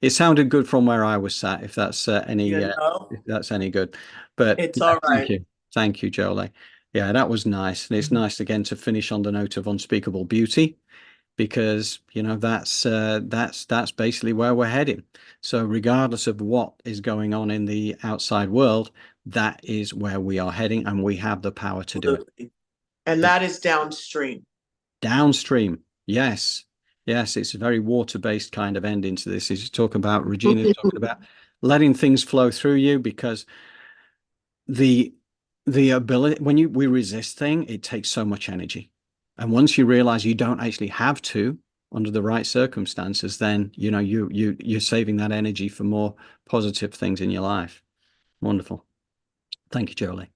it sounded good from where I was sat. You know, If that's any good. But it's yeah, all right. thank you, Jolie. Yeah, that was nice, and it's nice again to finish on the note of unspeakable beauty, because that's basically where we're heading. So regardless of what is going on in the outside world, that is where we are heading, and we have the power to do it. Absolutely. And that is downstream. Downstream, yes, yes, it's a very water-based kind of ending to this. Is talking about Regina's talking about letting things flow through you, because the ability, when we resist thing, it takes so much energy, and once you realize you don't actually have to under the right circumstances, then you're saving that energy for more positive things in your life. Wonderful. Thank you, Jolie.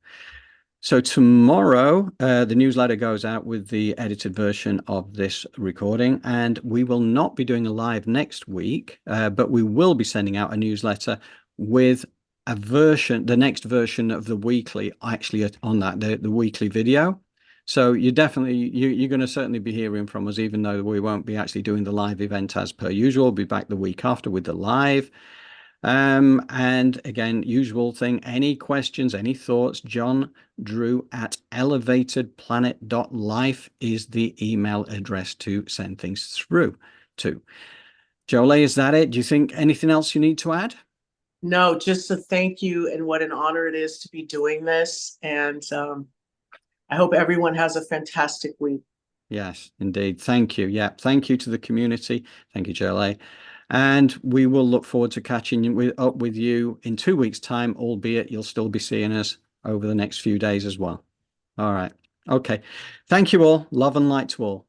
So tomorrow, the newsletter goes out with the edited version of this recording, and we will not be doing a live next week, but we will be sending out a newsletter with a version, the next version of the weekly, actually on that, the weekly video. So you're going to certainly be hearing from us, even though we won't be actually doing the live event as per usual. We'll be back the week after with the live. And again, usual thing, any questions, any thoughts, John Drew at elevatedplanet.life is the email address to send things through to. Jolie, is that it? Do you think anything else you need to add? No, just a thank you, and what an honor it is to be doing this. And I hope everyone has a fantastic week. Yes, indeed. Thank you. Yeah. Thank you to the community. Thank you, Jolie. And we will look forward to catching up with you in 2 weeks' time, albeit you'll still be seeing us over the next few days as well. All right. Okay. Thank you all. Love and light to all.